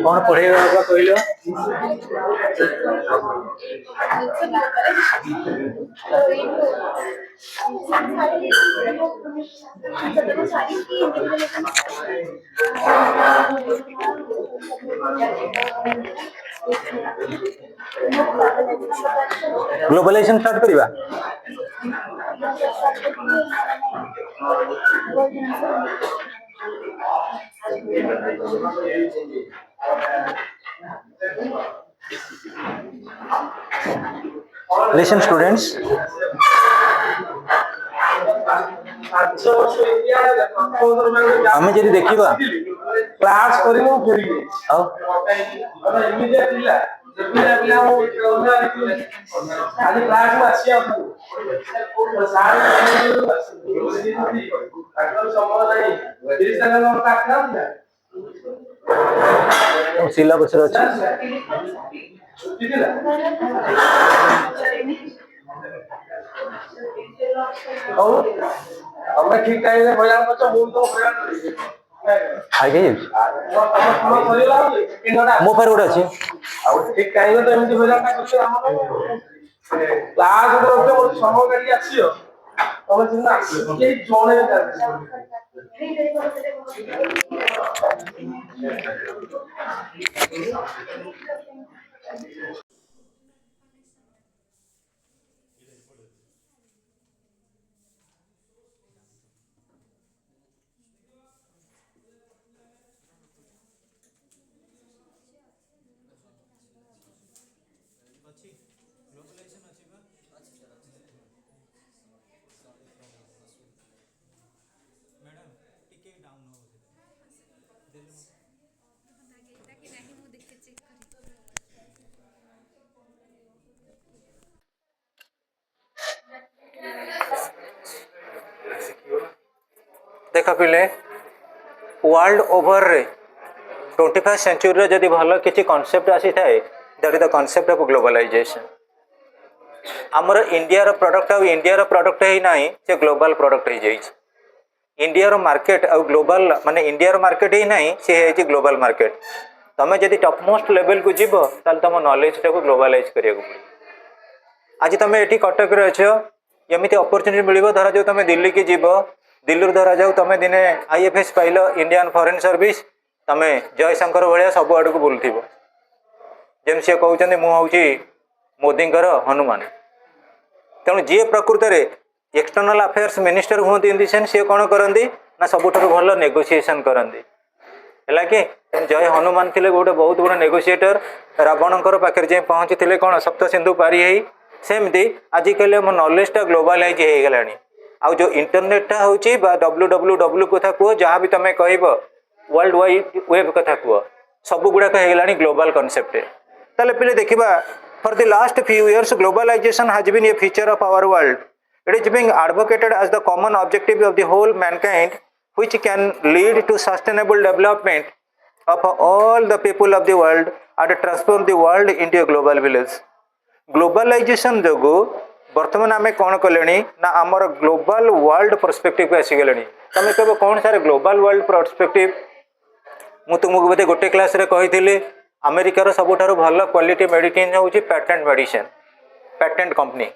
कौन पढ़ेगा कहल ग्लोबलाइजेशन स्टार्ट करवा Listen students, आमे जदि देखिबा क्लास करिनो फेरि आ इमीडिएट पिला पिला खाली क्लास में आसिया सार समय नहीं 30 सेकंड और काटना सिलेबस रे छुट्टी दिला हमें ठीक टाइम में भैया बच्चा मूल तो आगे मो पर गोटे अच्छे ठीक टाइम तो एमती भैया क्लास गोटे समय काटी आसियो तमे चिंता के जणे देख पिले वर्ल्ड ओवर रे 21st सेंचुरी जदि भल किसी कॉन्सेप्ट आसी थाए that is the concept of globalization आमर इंडिया रो प्रोडक्ट आ इंडिया रो प्रोडक्ट ही नहीं से ग्लोबल प्रोडक्ट ही जाई इंडिया रो मार्केट आ ग्लोबल माने इंडिया रो मार्केट ही नहीं से है ग्लोबल मार्केट तमे जदि टॉप मोस्ट लेवल को जीव ताल तुम नॉलेज टाको ग्लोबलाइज करिया को पड़ी आज तुम एठी कटक रे अछो एमिति अपॉर्चुनिटी मिलिबो धरा जो तुम दिल्ली की जीव दिल्ली धरा जाऊ तुम दिने IFS pile Indian foreign service तुम जयशंकर भाया सब आड़ को बुलूब जमी सी कहते मुझे मोदी हनुमान तेणु जी प्रकृत में एक्सटर्नल अफेयर्स मिनिस्टर हूँ इन दी सेन्स सी कौन करती ना सबुठ भल नेगोशिएशन करती है कि जय हनुमान थे गोटे बहुत बड़ा नेगोशिएटर रावणकर पाखे जाए पहुँची थे कौन सप्त सिंधु पारी सेमती आजिकल आम नॉलेजटा ग्लोबलाइज हो गला आउ जो इंटरनेटा हूँ www कथा कह जहाँ भी तुम कह वर्ल्ड वाइड वेब कथा कह सब गुड़ाक हो ग्लोबल कॉन्सेप्ट ताले पिले देखिबा for the last few years globalization has been a feature of our world it is being advocated as the common objective of the whole mankind which can lead to sustainable development of all the people of the world and transform the world into a global village globalization जोगु बर्तमान आम कौन कले ना आमर global world perspective आसीगले तुम कह कौन सारे ग्लोबल वर्ल्ड पर्सपेक्टिव मु तुमको बोधे गोटे क्लास रे कही अमेरिकार सबुठार भल क्वालिटी मेडिसिन हूँ पेटेंट मेडिसिन पेटेंट कंपनी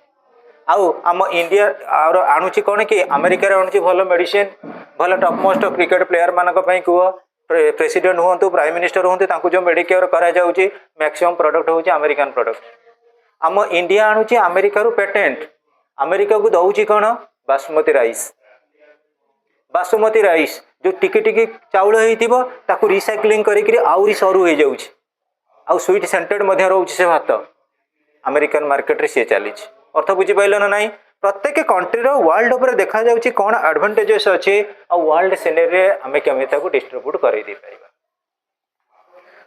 आउ आम इंडिया और आणुची कौन कि अमेरिकार आणुची भल मेडिसिन भल टॉप मोस्ट क्रिकेट प्लेयर मानक कह प्रेसिडेंट हूँ प्राइम मिनिस्टर हूँ जो मेडिकेयर करा मैक्सिमम प्रोडक्ट हूँ अमेरिकन प्रोडक्ट आम इंडिया आणुची अमेरिकार पेटेंट अमेरिका को दौची कौन बासमती राइस जो टिके टिके चाउल होता रिसाइक्लिंग करी आउरी सरू हो जाऊँ आउ स्वीट सेंटेड रोचे से भात अमेरिकन मार्केट रे सी चली अर्थ बुझीपाल ना नाई प्रत्येक कंट्री वर्ल्ड उपर देखा जाउची कौन एडवांटेजेस अच्छे आ वर्ल्ड सिनेरी आम केमी डिस्ट्रीब्यूट कर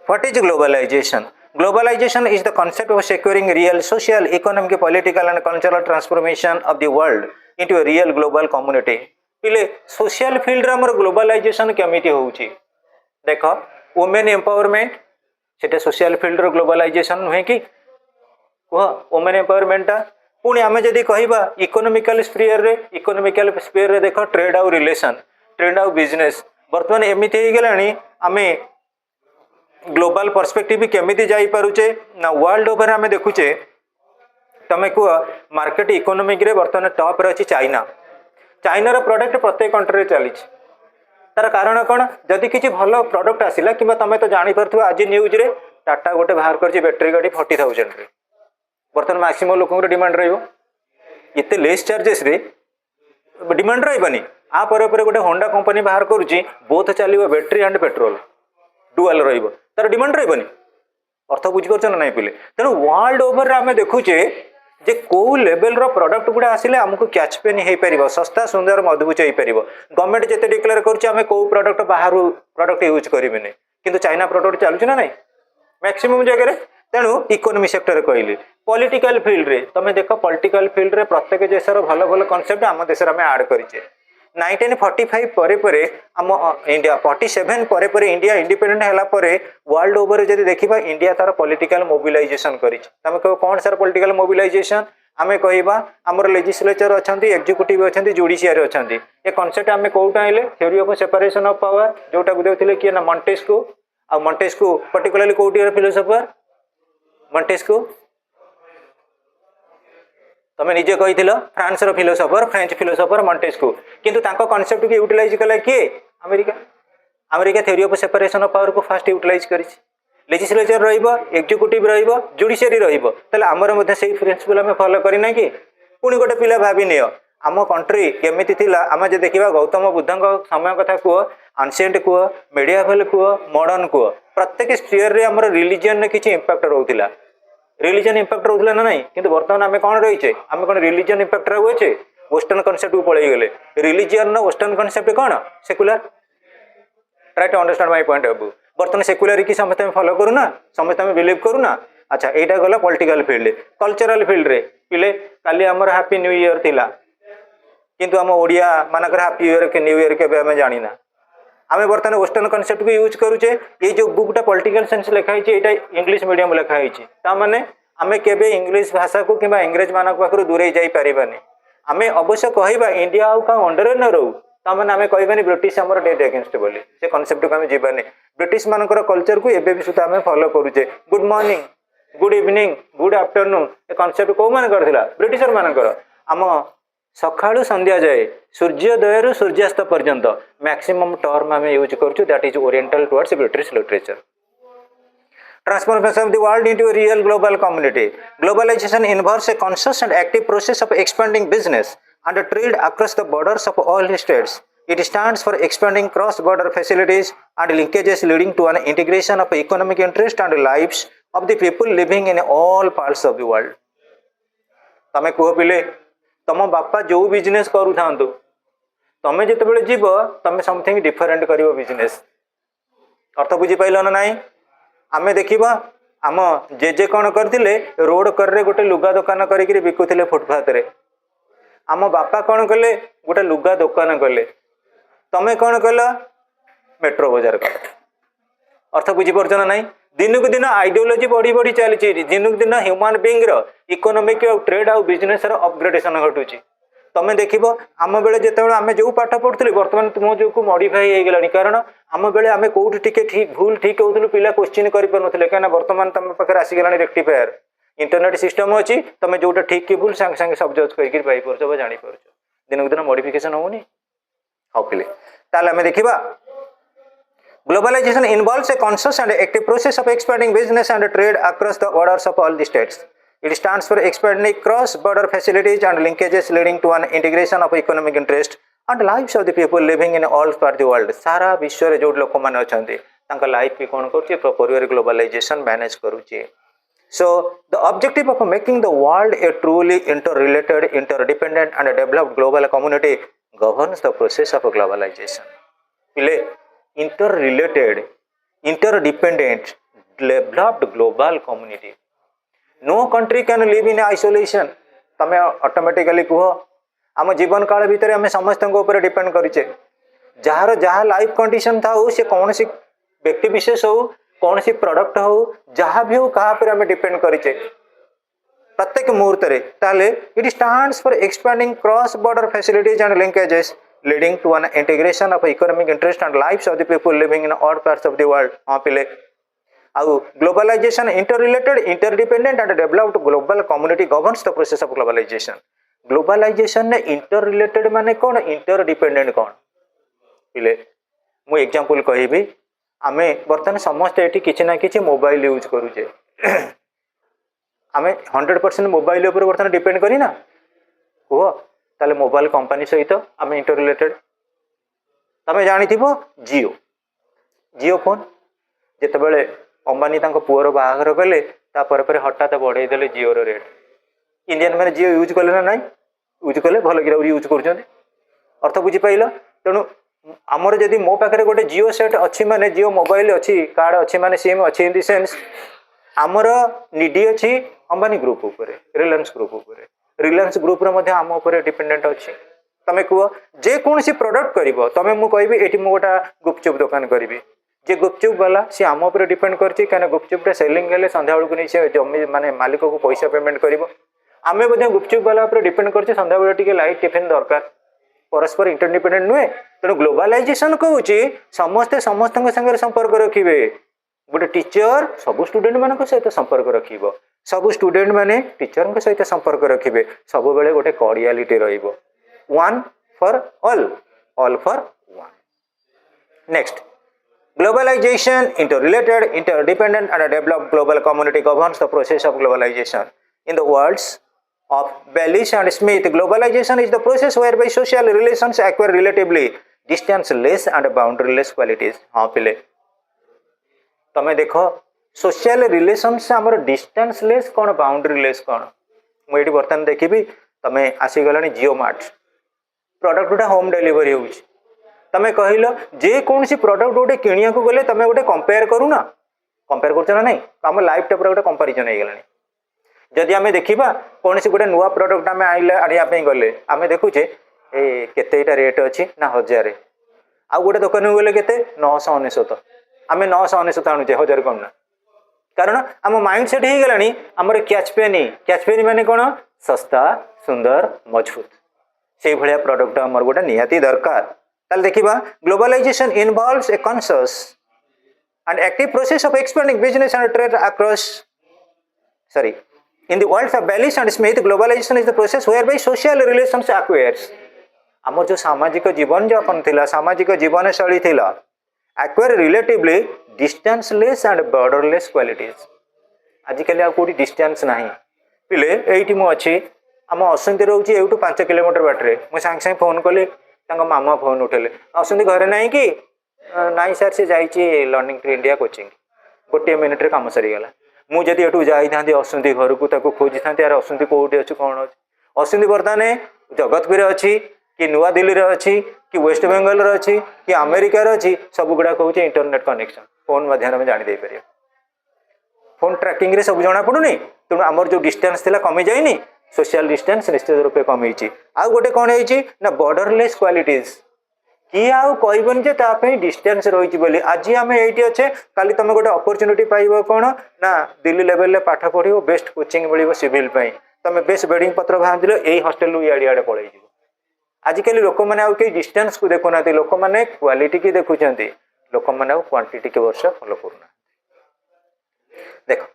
what is globalization globalization is the concept of securing real social economic political and cultural transformation of the world into a real global community पिले सोशल फील्ड रे ग्लोबलाइजेशन केमिति होउची देख women empowerment सेटा social field रो globalisation नुहे कि कह women एम्पावरमेंटा पुणी आम जदि कहवा इकोनोमिकल स्पीयर रे देख ट्रेड आउ रिलेशन ट्रेड आउ बिजनेस बर्तमान एमती हो गलानी आम ग्लोबल पर्सपेक्टिव केमी जापे ना वर्ल्ड ओवर आम देखुचे तमें कह मार्केट इकोनोमिक रे बर्तमान टॉप रे अच्छी चाइना चाइनार प्रोडक्ट प्रत्येक कंट्री चली तार कारण कौन जदि किसी भल प्रोडक्ट आसला कि तुम तो जापर आज न्यूज रे टाटा गोटे बाहर कर बैटेरी गाड़ी 40,000 बर्तमान मैक्सिमम लोक डिमांड रते लेस चार्जेस रे डिमांड रही आ गोटे होंडा कंपनी बाहर करुच्ची बोथ चलो बैटेरी एंड पेट्रोल डुआल तार डिमांड रही अर्थ बुझीपार ना पिले तेणु वर्ल्ड ओवर आम देखुचे जे कौ लेवल रो प्रोडक्ट गुड़ा आसिले आमको कैच पेन हो पार सस्ता सुंदर मजबूत हो पार गवर्नमेंट जिते डिक्लेयर करें कौ प्रोडक्ट बाहर प्रोडक्ट यूज करें कि चाइना प्रोडक्ट चलुची ना नहीं मैक्सिमम जगह तेणु इकोनॉमी सेक्टर कहली पॉलिटिकल फील्ड रे तुम देख पॉलिटिकल फील्ड रे प्रत्येक देशर भल भल कॉन्सेप्ट आम देश में ऐड करें 1945 परे आम इंडिया 47 परे इंडिया इंडिपेंडेंट है वर्ल्ड ओवर जब देखा इंडिया तार पॉलिटिकल मोबिलाइजेशन करें कह कौन सर पॉलिटिकल मोबिलाइजेशन आम कहवा आमर लेजिस्लेचर अच्छा एक्जिक्यूटिव अच्छा जुडिशियरी अच्छा ये कॉन्सेप्ट आम कौट आइले theory of separation of power जोटा देते किए ना मॉन्टेस्क्यू आ मॉन्टेस्क्यू पर्टिकुलरली कौटियर फिलोसोफर मॉन्टेस्क्यू तुम निजे कही France philosopher French philosopher Montesquieu किंतु तांको कॉन्सेप्ट को यूटिलाइज कला किए America America theory of separation of power को फास्ट यूटिलाइज करिछि लेजिस्लेचर रहिबो एक्जिक्यूटिव रहिबो जुडिशियरी रहिबो तले हमर मध्ये सेही प्रिंसिपल हम फॉलो करिना कि पुनी गोटे पिला भाबी नियो आम कंट्री केमिति थिला आम जे देखिबा गौतम बुद्धଙ୍କ समय कथा को एंशिएंट को मेडिएवल को मॉडर्न को प्रत्येक स्फीयर रे हमर रिलीजन ने किछि इंपैक्ट रहउथिला रिलीजन इंपैक्ट रहउथिला ना नहीं किंतु वर्तमान आम कौन रही आम कौन रिलीजन इंपैक्ट रहुए वेस्टर्न कॉन्सेप्ट को पळै गेले रिलीजन नो वेस्टर्न कॉन्सेप्ट कौन secular try to understand my point of view बर्तमान सेक्युलर की समस्त फॉलो करूना समस्त बिलीव करूना अच्छा यहाँ गला पॉलिटिकल फील्ड कल्चरल फील्ड रे पिले काली आमर हैप्पी न्यू ईयर थिला किंतु आम ओडिया मानकर हैप्पी ईयर के न्यू ईयर के आम जानिना आम बर्तमान वेस्टर्न कॉन्सेप्ट को यूज करूचे ये जो बुकटा पॉलिटिकल साइंस लिखाई है इंग्लिश मीडियम लिखाई ताने आम के इंग्लिश भाषा को कि इंग्रेज मान पाखु दूरे जापारानी आम अवश्य कहवा इंडिया आउ क्या अंडर न रो ताने आम कहबानी ब्रिटिश आमर डेड अगेंस्ट बोली से कॉन्सेप्ट को आम जीवानी ब्रिटिश मानकर कल्चर को एबे भी सुधा आम फॉलो करूचे good morning good evening good afternoon ये कॉन्सेप्ट कौ मान करथिला ब्रिटिशर मानकर आम सकाळु संध्या जाए सूर्योदय रु सूर्यास्त पर्यंत मैक्सिमम टर्म आम यूज करूँ that is oriental towards British literature Transformation of the world into a real global community. Globalization involves a conscious and active process of expanding business and trade across the borders of all states. It stands for expanding cross-border facilities and linkages leading to an integration of economic interest and lives of the people living in all parts of the world. तमे कह पिले तम बापा जो business करू थांतु तमे जितेबेले जीव तमे समथिंग डिफरेंट करिवो बिजनेस अर्थ बुझी पाइल ना नहीं आमे देखिबा आम जेजे कौन करथिले रोड कर गोटे लुगा दुकान करिक बिकुथिले फुटपाथ रे आम बापा कौन कले गोटे लुगा दुकान कले तमे कौन कल मेट्रो बाजार कल अर्थ बुझीपार ना नहीं दिन को दिन आइडियोलॉजी बढ़ी बढ़ी चली दिन को दिन ह्यूमन बीइंग रो इकोनॉमिक ट्रेड आउ बिजनेस रो अपग्रेडेशन घटुची तमे देखिबो आम बेले जेतेबेले आमे जो पाठ पढ़ुथिले वर्तमान तुम जो को मॉडिफाई हो गलानी कारण आम बेले आमे कोउठी टिके ठीक भूल ठीक होउथुलु पिला क्वेश्चन करि परनथिले काना वर्तमान तम पाखर आसी गलानी रेक्टिफायर इंटरनेट सिस्टम अछि तमे जोटा ठीक की भूल संग संग सब जज कहि पाई परछो बा जानि परछो दिन को दिन मॉडिफिकेशन होउनी हाउ पिले ताले आमे देखिबा Globalization involves a conscious and active process of expanding business and trade across the borders of all the states. It stands for expanding cross-border facilities and linkages leading to an integration of economic interest and lives of the people living in all parts of the world. सारा विश्व रे जो लोक माने अछंती तांका life भी कोन करछि प्रॉपर ग्लोबलाइजेशन मैनेज करूछि. So the objective of making the world a truly interrelated, interdependent and developed global community governs the process of globalization. पिले interrelated, interdependent, developed global community. No country can live in isolation. तमे automatically कह आम जीवन काल भितर आम समस्त ऊपर डिपेंड करें जार जहाँ लाइफ कंडीशन था से कौन सी व्यक्ति विशेष हो कौन सी प्रोडक्ट हो जहाँ भी हो कहाँ पर आम डिपेंड करें प्रत्येक मुहूर्त ताले it stands for expanding cross border facilities and linkages leading to an integration of economic interest and lives of the people living in odd parts of the world. हाँ पिले आउ globalization interrelated, interdependent and developed global community governs the process of globalization. Globalization ने interrelated माने कौन, interdependent कौन पिले मु example कहबी आमे बर्तमान समस्त एठी किछि ना किछि मोबाइल यूज करूचे आमे 100% मोबाइल ऊपर बर्तमान डिपेंड करी ना कह ताले मोबाइल कंपनी सहित आम इंटररिलेटेड तमें जानी जियो जियो फोन जिते बड़े अंबानी पुअर बाहागर कले हठात बढ़े देले जियो रेट इंडियन मैंने जियो यूज कले ना ना यूज कले भल कि यूज कर अर्थ बुझीपाल तेणु आमर जदि मो पाखे गोटे जियो सेट अच्छी माने जियो मोबाइल अच्छी कार्ड अच्छी माने सिम अच्छी इन द सेंस आमर निडी अच्छी अंबानी ग्रुप उपर रिलायंस ग्रुप उपर रिलायंस ग्रुप रे आम उपर डिपेंडेंट अच्छी तमें कह जेकोसी प्रोडक्ट कर तमें मुझे कहबी ये गोटा गुपचुप दुकान करी जे गुपचुप वाला सी आम उपर डिपेंड कर गुपचुप सेलिंग हेल्ले संध्या बेलू नहीं से जमी माने मालिक को पैसा पेमेंट कर आम गुपचुप वाला उपर डिपेंड कर संध्या बेल टे लाइट टिफिन दरकार परस्पर इंटरडिपेंडेंट नुहे तेणु ग्लोबलाइजेशन कहूँ समस्ते समस्त संगे संपर्क रखिए गोटे टीचर सबू स्टूडेंट मान सहित संपर्क रखिब सबू स्टूडेंट माने टीचर सहित संपर्क रखिए सब बेले गोटे कॉर्डियलिटी रहिबो one for all for one next globalization interrelated interdependent and developed global community governs the process of globalization in the words of Bellis and Smith, globalization is the process whereby social relations acquire relatively distanceless and boundaryless qualities. हाँ पिले तमें देख social relations आमर डिस्टेंसलेस कौन बाउंड्रीलेस कौन मुझे बर्तमान देखी तमें आसीगला जियो मार्ट प्रोडक्ट गोटे होम डिलीवरी हो तमें कहल जेकोसी प्रोडक्ट गोटे किणिया गले तमें गोटे कंपेयर करूना कंपेयर कर ना आम लाइफ टाइप गोटे कंपेरिजन हो गला जदि आम देखा कौन सी गोटे नुआ प्रोडक्ट आम आने गले आम देखुचे केते रेट अच्छी ना 1000 आउ गोटे दुकान को गले के 999 आम 999 आणुचे 1000 कौन ना कारण आम माइंड सेट हो गला आमर कैच पेनी माने कौन सस्ता सुंदर मजबूत से भाया प्रोडक्ट आमर गोटे निहाती दरकार ताल देखा globalization involves a conscious and active process of expanding business and trade across In the words of Bellis and Smith, globalization is the process whereby social relations acquires. आमर जो सामाजिक जीवन यापन थिला सामाजिक जीवन शैली थिला acquire relatively distanceless and borderless qualities. आजिकल आ कोडी डिस्टेंस नाही पिले एठी मु अछि आम असंति रहउची एठू 5 किलोमीटर बाटरे मु सांग सांग फोन कले तांगा मामा फोन उठेले असंति घरे नाही कि नाही सर से जाईची लर्निंग टू इंडिया कोचिंग गोटे मिनिट रे काम सरी गला मुझे एठू जाई असुंदी घर को खोजी था यार असुंदी कौटे अच्छे कौन अच्छे असुंदी बर्तमान जगतपुर अच्छी कि नुआ दिल्ली अच्छी कि वेस्ट बेंगल अच्छी कि अमेरिका अच्छी सब गुड़ा कहूँ इंटरनेट कनेक्शन फोन मध्यम जानी पार फोन ट्रैकिंग रे सब जना पड़ूनी तेणु आमर जो डिस्टेंस थी कमी जाइनी सोशल डिस्टेंस निश्चित रूपे कमी आउ गोटे कौन है बॉर्डरलेस क्वालिटीज किए आउ कहबन जे तापे डिस्टेंस रही बोली आज आम ये अच्छे काली तुम गोटे अपॉर्चुनिटी पाइब कौन ना दिल्ली लेवल में पाठ पढ़ो बेस्ट कोचिंग मिल सिविल तुम बेस्ट बेडिंग पत्र भांजिल यही हस्टेल इे पलि आजिकल लोक मैंने आउ कई डिस्टेंस को देखुना लोक मैंने क्वालिटी की देखुं लोक मैंने क्वांटिटी के वर्ष फॉलो करना देख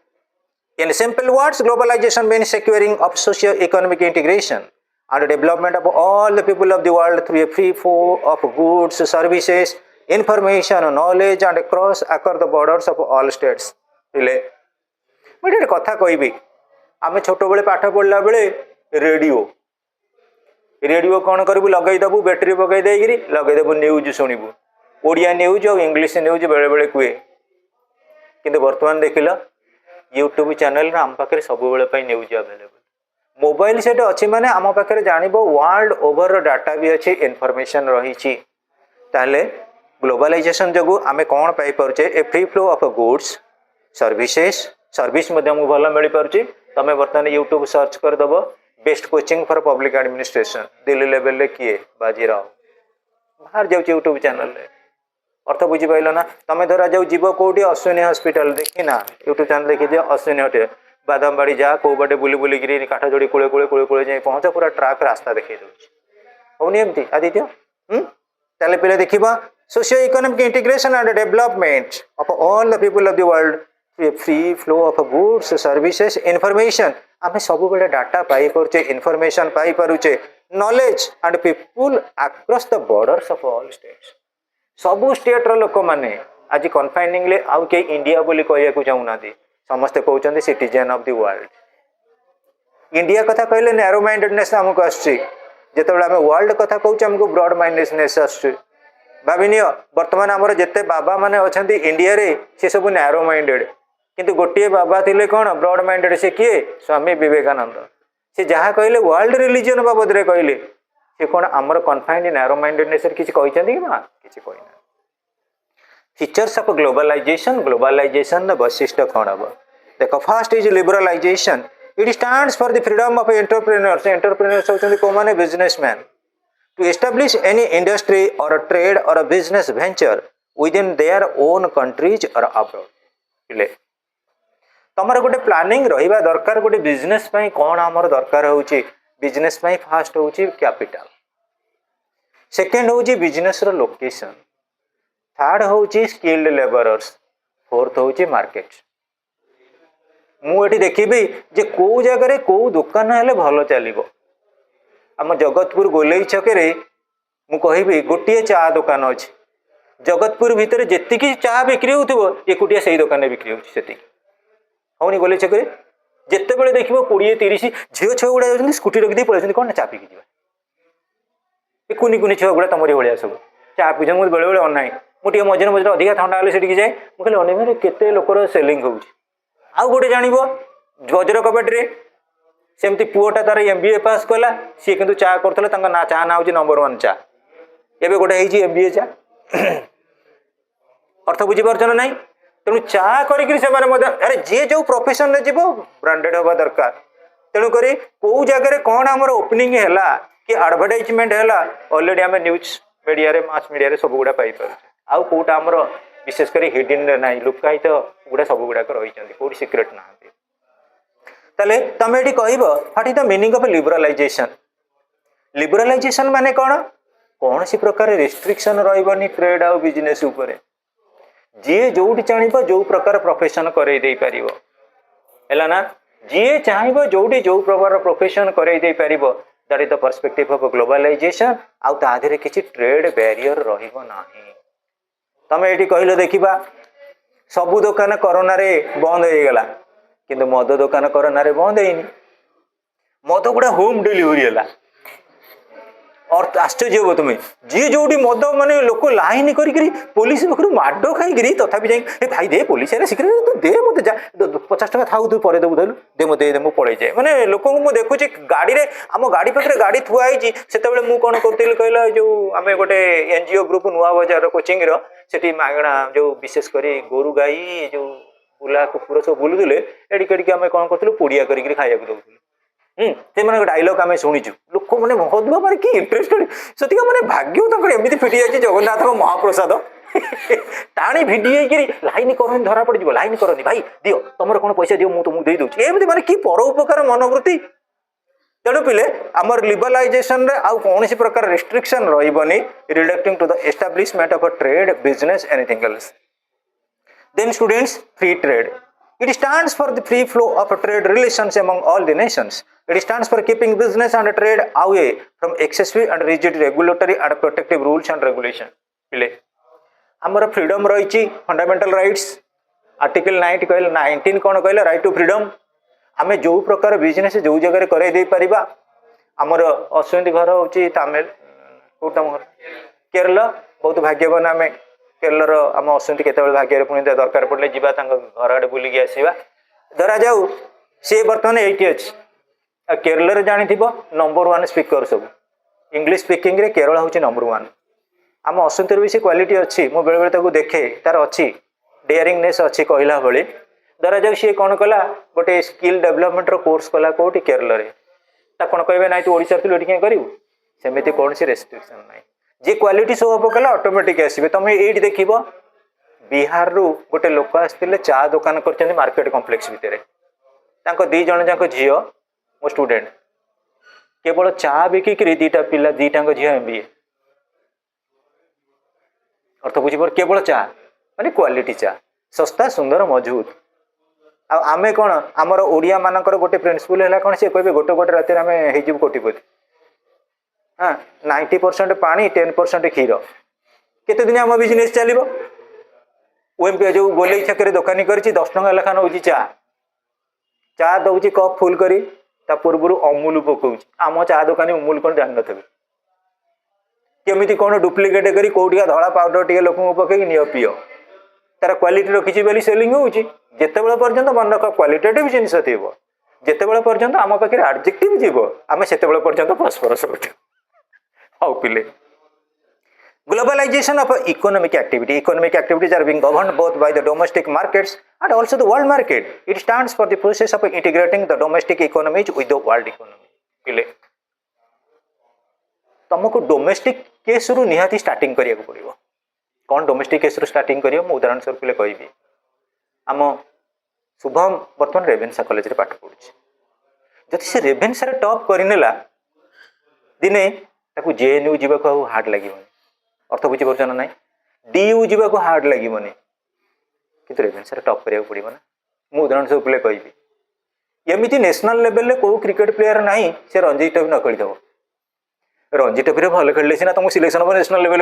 in simple words globalization means securing of socio-economic integration and development of all the people of the world through a free flow of goods, services, information, knowledge and across the borders of all states. पिले मुझे कथा कहबी आम छोट बेले पाठ पढ़ला बेले रेडियो कौन करूँ लगेदेबू बैटेरी पकई देगी लगेदेबू न्यूज शुणबू ओडिया न्यूज और इंग्लिश न्यूज बेले बेले कहे किंतु वर्तमान देखिल यूट्यूब चैनल आम पाखे सब बेले न्यूज अवेलेबल मोबाइल सेट अच्छी माने आम पाखे जानव वर्ल्ड ओवर डाटा भी अच्छी इनफॉरमेशन रही ताले ग्लोबलाइजेशन जो आम कौन पाइपे a free flow of goods service भल मिल पार्टी तुम बर्तमान यूट्यूब सर्च करदेव best coaching for public administration Delhi level किए बाजीराव बाहर जाऊँ यूट्यूब चैनल अर्थ बुझीपाल ना तुम धरा जाऊ जीव कौटी अश्विनी हॉस्पिटल देखी ना यूट्यूब चैनल देखी अश्विनी हटे बादामबाड़ी जा कौ बाटे बुली बुलिकी काठ जोड़ी कूले कूले कूले कूले जाए पहुँच पूरा ट्राक रास्ता देखी दूसरी होनी एमती आदित्य ताले पिले देखिबा socio economic integration and development of all the people of the world free flow of goods services information आम सब बेले डाटा पाई परुचे इनफॉरमेशन पाई परुचे knowledge and people across the borders of all states सबु स्टेट रो लोक माने आज कन्फाइनिंगली आउ के इंडिया बोली कहया को चाहूना समस्ते कहते citizen of the world India कथा कहले नैरो माइंडेडनेस आमको आसुची जिते आम वर्ल्ड कथा कहूँ आमको ब्रॉड माइंडेडनेस आसुची भाविनिय वर्तमान आमर जिते बाबा माने अच्छा इंडिया रे से सब नैरो माइंडेड किंतु गोटे बाबा थिले कौन ब्रॉड माइंडेड से किए स्वामी विवेकानंद से जहाँ कहले वर्ल्ड रिलीजन बाबद रे कहले से कौन आमर कन्फाइंड नैरो माइंडेडनेस किसी कहते कि फीचर्स ऑफ ग्लोबलाइजेशन वैशिष्ट कौन हम देख first is liberalisation it stands for the freedom of entrepreneurs होते कौ माने businessman to establish any industry or a trade or a business venture within their own countries or abroad पिले तमर गोटे प्लानिंग रहिबा दरकार गोटे बिजनेस पई कोन हमर दरकार होउची बिजनेस पई फर्स्ट होउची कैपिटल सेकंड होउची बिजनेस रो लोकेशन थर्ड होउची स्किल्ड लेबरर्स फोर्थ होउची मार्केट मु एठी देखिबी जे को जगह रे को दुकान हेले भलो चलिबो आम जगतपुर गोलई छके मु कहि गोटे चा दुकान अच्छे जगतपुर भितर जी चा बिक्री हो एकुटिया से दुकान बिक्री होनी गोलई छके जिते बड़े देख 20-30 झील छुआ गुड़ा जाती स्कूटी रखी पड़े कौन चा पीकी जा कुनी कुनी छुआ गुड़ा तुम भाया सब चा पी मुझे बेले बेले अनाई मुझे मझे मझे अधिका थंडा हेल्ले से जाए मुझे अनेक केते लोकर सेलिंग हो गोटे जान वज्र कबाटी सेमती पुओटा तार MBA पास कला सी किंतु चा करते ना चा ना हूँ नंबर 1 चा एवं गोटे MBA चा अर्थ बुझीपार ना तेणु चा अरे जी जो प्रोफेशन जीव ब्रांडेड हवा दरकार तेणुक कौ जगह कौन आम ओपनिंग है कि एडवर्टाइजमेंट है ऑलरेडी आम न्यूज मीडिया मास मीडिया सब गुड़ा पाई आउ कौटा आमर विशेषकर हिडन ना लुकायित गुड़ा सब गुड़ाक रही कौट सिक्रेट ना ताले तमे एटी कहब what is the meaning of liberalisation माने कौन सी प्रकार रेस्ट्रिक्शन रही ट्रेड आउ बिजनेस उपरे जी जोटी चाहिए जो प्रकार प्रोफेशन करई दे पारिबो हैला ना जी चाहिए जोटी जो प्रकार प्रोफेशन करई दे पारिबो that is the perspective of globalization आउ ताधरे किछि ट्रेड बैरियर रहिबो नाही तमे एटी कहलो देखिबा सबु दुकान कोरोना रे बंद हो गला किंतु मद दुकान कोरोना रे बंद है मद गुड़ा होम डिलीवरी है और आश्चर्य हो तुम्हें जी जोटी मद माने लोक लाइन करी पुलिस पाखु माड खाई तथापि जाए भाई दे पुलिस शीघ्र तू दे मत जा 50 टका था तू पर देबू धरु दे मत दे मु पड़े जाए माने लोक मु देखुची गाड़ी रे आम गाड़ी पाखे गाड़ी थुआ है से मु कौन करी कहला जो आम गोटे NGO ग्रुप नुआ बजार कोचिंग रो मागणा जो विशेष कर गोरु गाई जो बुला कुकुर सब बुलूले एडिक आम कौन करूँ पुड़िया कर खाया दौलू से डायलॉग आम शुणीचु लोक मैंने महदुआ मारे कि इंटरेस्टेड से मैंने भाग्य एमती फिटी जाए जगन्नाथ महाप्रसाद टाणी भिडी लाइन करनी धरा पड़ जाए लाइन करनी भाई दियो तुम कौन पैसा दियो मुझे तुमको दे दूसरी एमती माने कि पर उपकार मनोवृत्ति तेणु पिले आमर लिबरलाइजेशन आउ कौन सी प्रकार रेस्ट्रिक्शन रही relating to the establishment of a trade business anything else Then students, free trade. It stands for the free flow of trade relations among all the nations. It stands for keeping business and trade away from excessive and rigid regulatory and protective rules and regulation. पिले आमर freedom रही fundamental rights article 19 कौन कहले right to freedom आम जो प्रकार business जो जगह कर पारिबा आमर अश्वंती घर हूँ तामिल कौटा घर केरल बहुत भाग्यवान आम केरलर आम अश्वंती केत भाग्य पुणी दरकार पड़े जावा घर आड़े बुलिकी आसवा धरा जाऊ सी बर्तमान ये अच्छी केरल जानी नंबर 1 स्पीकर सब इंग्लिश स्पीकिंग रे केरल हूँ नंबर 1 आम अश्वंती भी सी क्वालिटी अच्छी मु बेले बेले देखे तार अच्छी डेयरिंगनेस अच्छी कहला भाई धरा जाऊ सी कौन कला गोटे स्किल डेवलपमेंट कोर्स कला कौटी केरल रे कौन कहे ना तू ओडिशा तू क्या करू सेमती कौन सी रेस्ट्रिक्शन ना जी क्वालिटी शो अप कला ऑटोमेटिक आसवे तुम ये देख बिहार रु गोटे लोक आसते चा दुकान कर मार्केट कम्प्लेक्स भितर दी जन जाक झी मो स्टूडेंट केवल चा बिकिक दीटा पिला दीटा झी MBA अर्थ बुझिपार केवल चा माने क्वालिटी चा सस्ता सुंदर मजबूत आमे कौन आमर ओडिया मानकर गोटे प्रिंसिपल है कौन सी कहे गोटे गोटे राति आम हो कोटिपति हाँ 90% पानी 10% क्षीर केते दिन आम बिजनेस चलो ओएमपी जो गोलई छक दोकानी कर 10 टंका लेखा नौ चा दौर कप फुल करी पूर्व अमूल पकाऊ आम चा दुकानी अमूल कौन जान थे केमी कौन डुप्लिकेट करी कौटिया धला पाउडर टे लोक पकई नियो पियो तार क्वालिटी रखी बोली सेलिंग होते पर्यंत मन रख क्वालिटेटिव जिनस थी जिते पर्यंत आम पाखे एडजेक्टिव जीव आम से पर्यंत फस्फरस हाउ पिले Globalization of economic activities are being governed both by the domestic markets and also the world market. It stands for the process of integrating the domestic economies with the world economy. पिले तुमको domestic case रु निहाती starting करिया को पड़िबो कौन domestic case रु starting करियो मु उदाहरण स्वरूप पिले कहबी आम शुभम वर्तमान रेवेन्सा कॉलेज रे पाठ पढुछि जति से रेवेन्सा रे टॉप करिनेला दिने ताकू जेएनयू जीवा हार्ड लागिबो अर्थ बुझी पार्छ ना डीयू जीवा हार्ड लगे कि रेवेन्सा टॉप करा पड़ो ना मु उदाहरण सब पे कहबी एमती नेशनल लेवल कौ क्रिकेट प्लेयर ना से रणजी ट्रॉफी न खेल रणजी ट्रॉफी भल खेलिले सीना तुमको सिलेक्शन हम नेशनल लेवल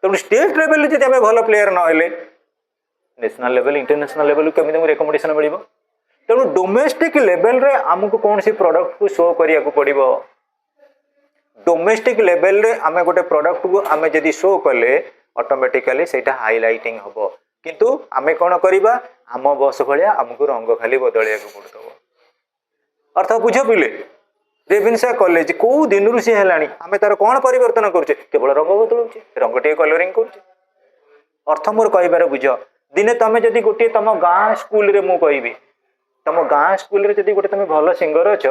तेणु स्टेट लेवल जब आम भल प्लेयर ना नेशनल लेवल इंटरनेशनल लेवल केमी तुमको रेकमेंडेशन मिल तेणु डोमेस्टिक लेवल रे आमको कौन सी प्रोडक्ट को शो करिया को पड़िबो डोमेस्टिक लेवल रे आमे गोटे प्रोडक्ट को आमे जदि शो कले ऑटोमेटिकली सेटा हाइलाइटिंग हबो किंतु आमे कोन करिबा आम बस भलिया हमको रंग खाली बदलिया को पड़तबो अर्थ बुझ पिले रेवेन्सा कॉलेज को दिन रु से हेलानी आमे तार कोन परिवर्तन करछे केवल रंग बदलुछे रंग टे कलरिंग करछे अर्थ मोर कहबार बुझ दिने तमे जदि गोटे तम गां स्कूल रे मु कहबी तम गां स्कूल रे जदि गोटे तमे भलो सिंगर अछ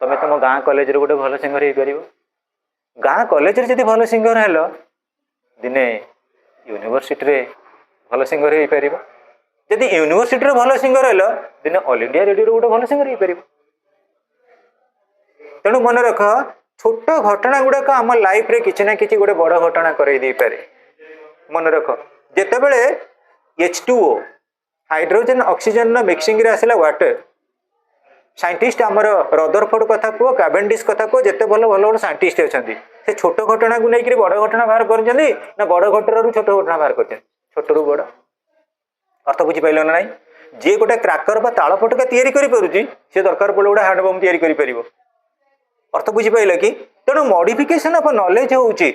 तमें तुम गाँ कॉलेज रे गोटे भल सिंगर हो पार गाँ कॉलेज रे जदि भल सिंगर हेलो दिने यूनिवर्सिटी रे भल सिंगर हो पार जदि यूनिवर्सिटी रे भल सिंगर हेलो दिने ऑल इंडिया रेडियो रे गोटे भल सिंगर हो पार तेणु मन रख छोट घटना गुड़ाक आम लाइफ रे किछि ना किछि गोटे बड़ घटना करई दे पारे मन रख जेतेबेले H2O hydrogen oxygen no mixing रे आसला वाटर साइंटिस्ट आमर रदरफोर्ड कथा कह कैवेंडिश कथा कह जिते भल भल भल साइंटिस्ट अच्छा से छोट घटना को लेकर बड़ घटना बाहर कर ना बड़ घटना छोट घटना बाहर कर छोट रू बड़ अर्थ बुझीपाल ना जी गोटे क्राकर बा ताल फटका तैयारी करुच्ची सी दरकार पड़े गोटे हैंड बम तैयारी कर अर्थ बुझीपाल कि तेणु मॉडिफिकेशन ऑफ नॉलेज होची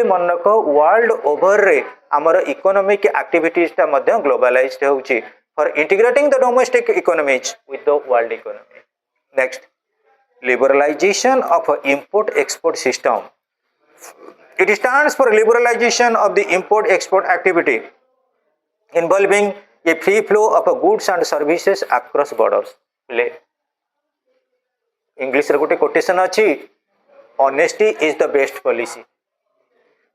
मन रख वर्ल्ड ओवर रे आमर इकोनॉमिक एक्टिविटीज टा मध्य ग्लोबलाइज्ड होची for integrating the domestic economies with the world economy next liberalization of import export system. It stands for liberalization of the import export activity involving a free flow of goods and services across borders. English रे गोटे quotation अच्छी honesty is the best policy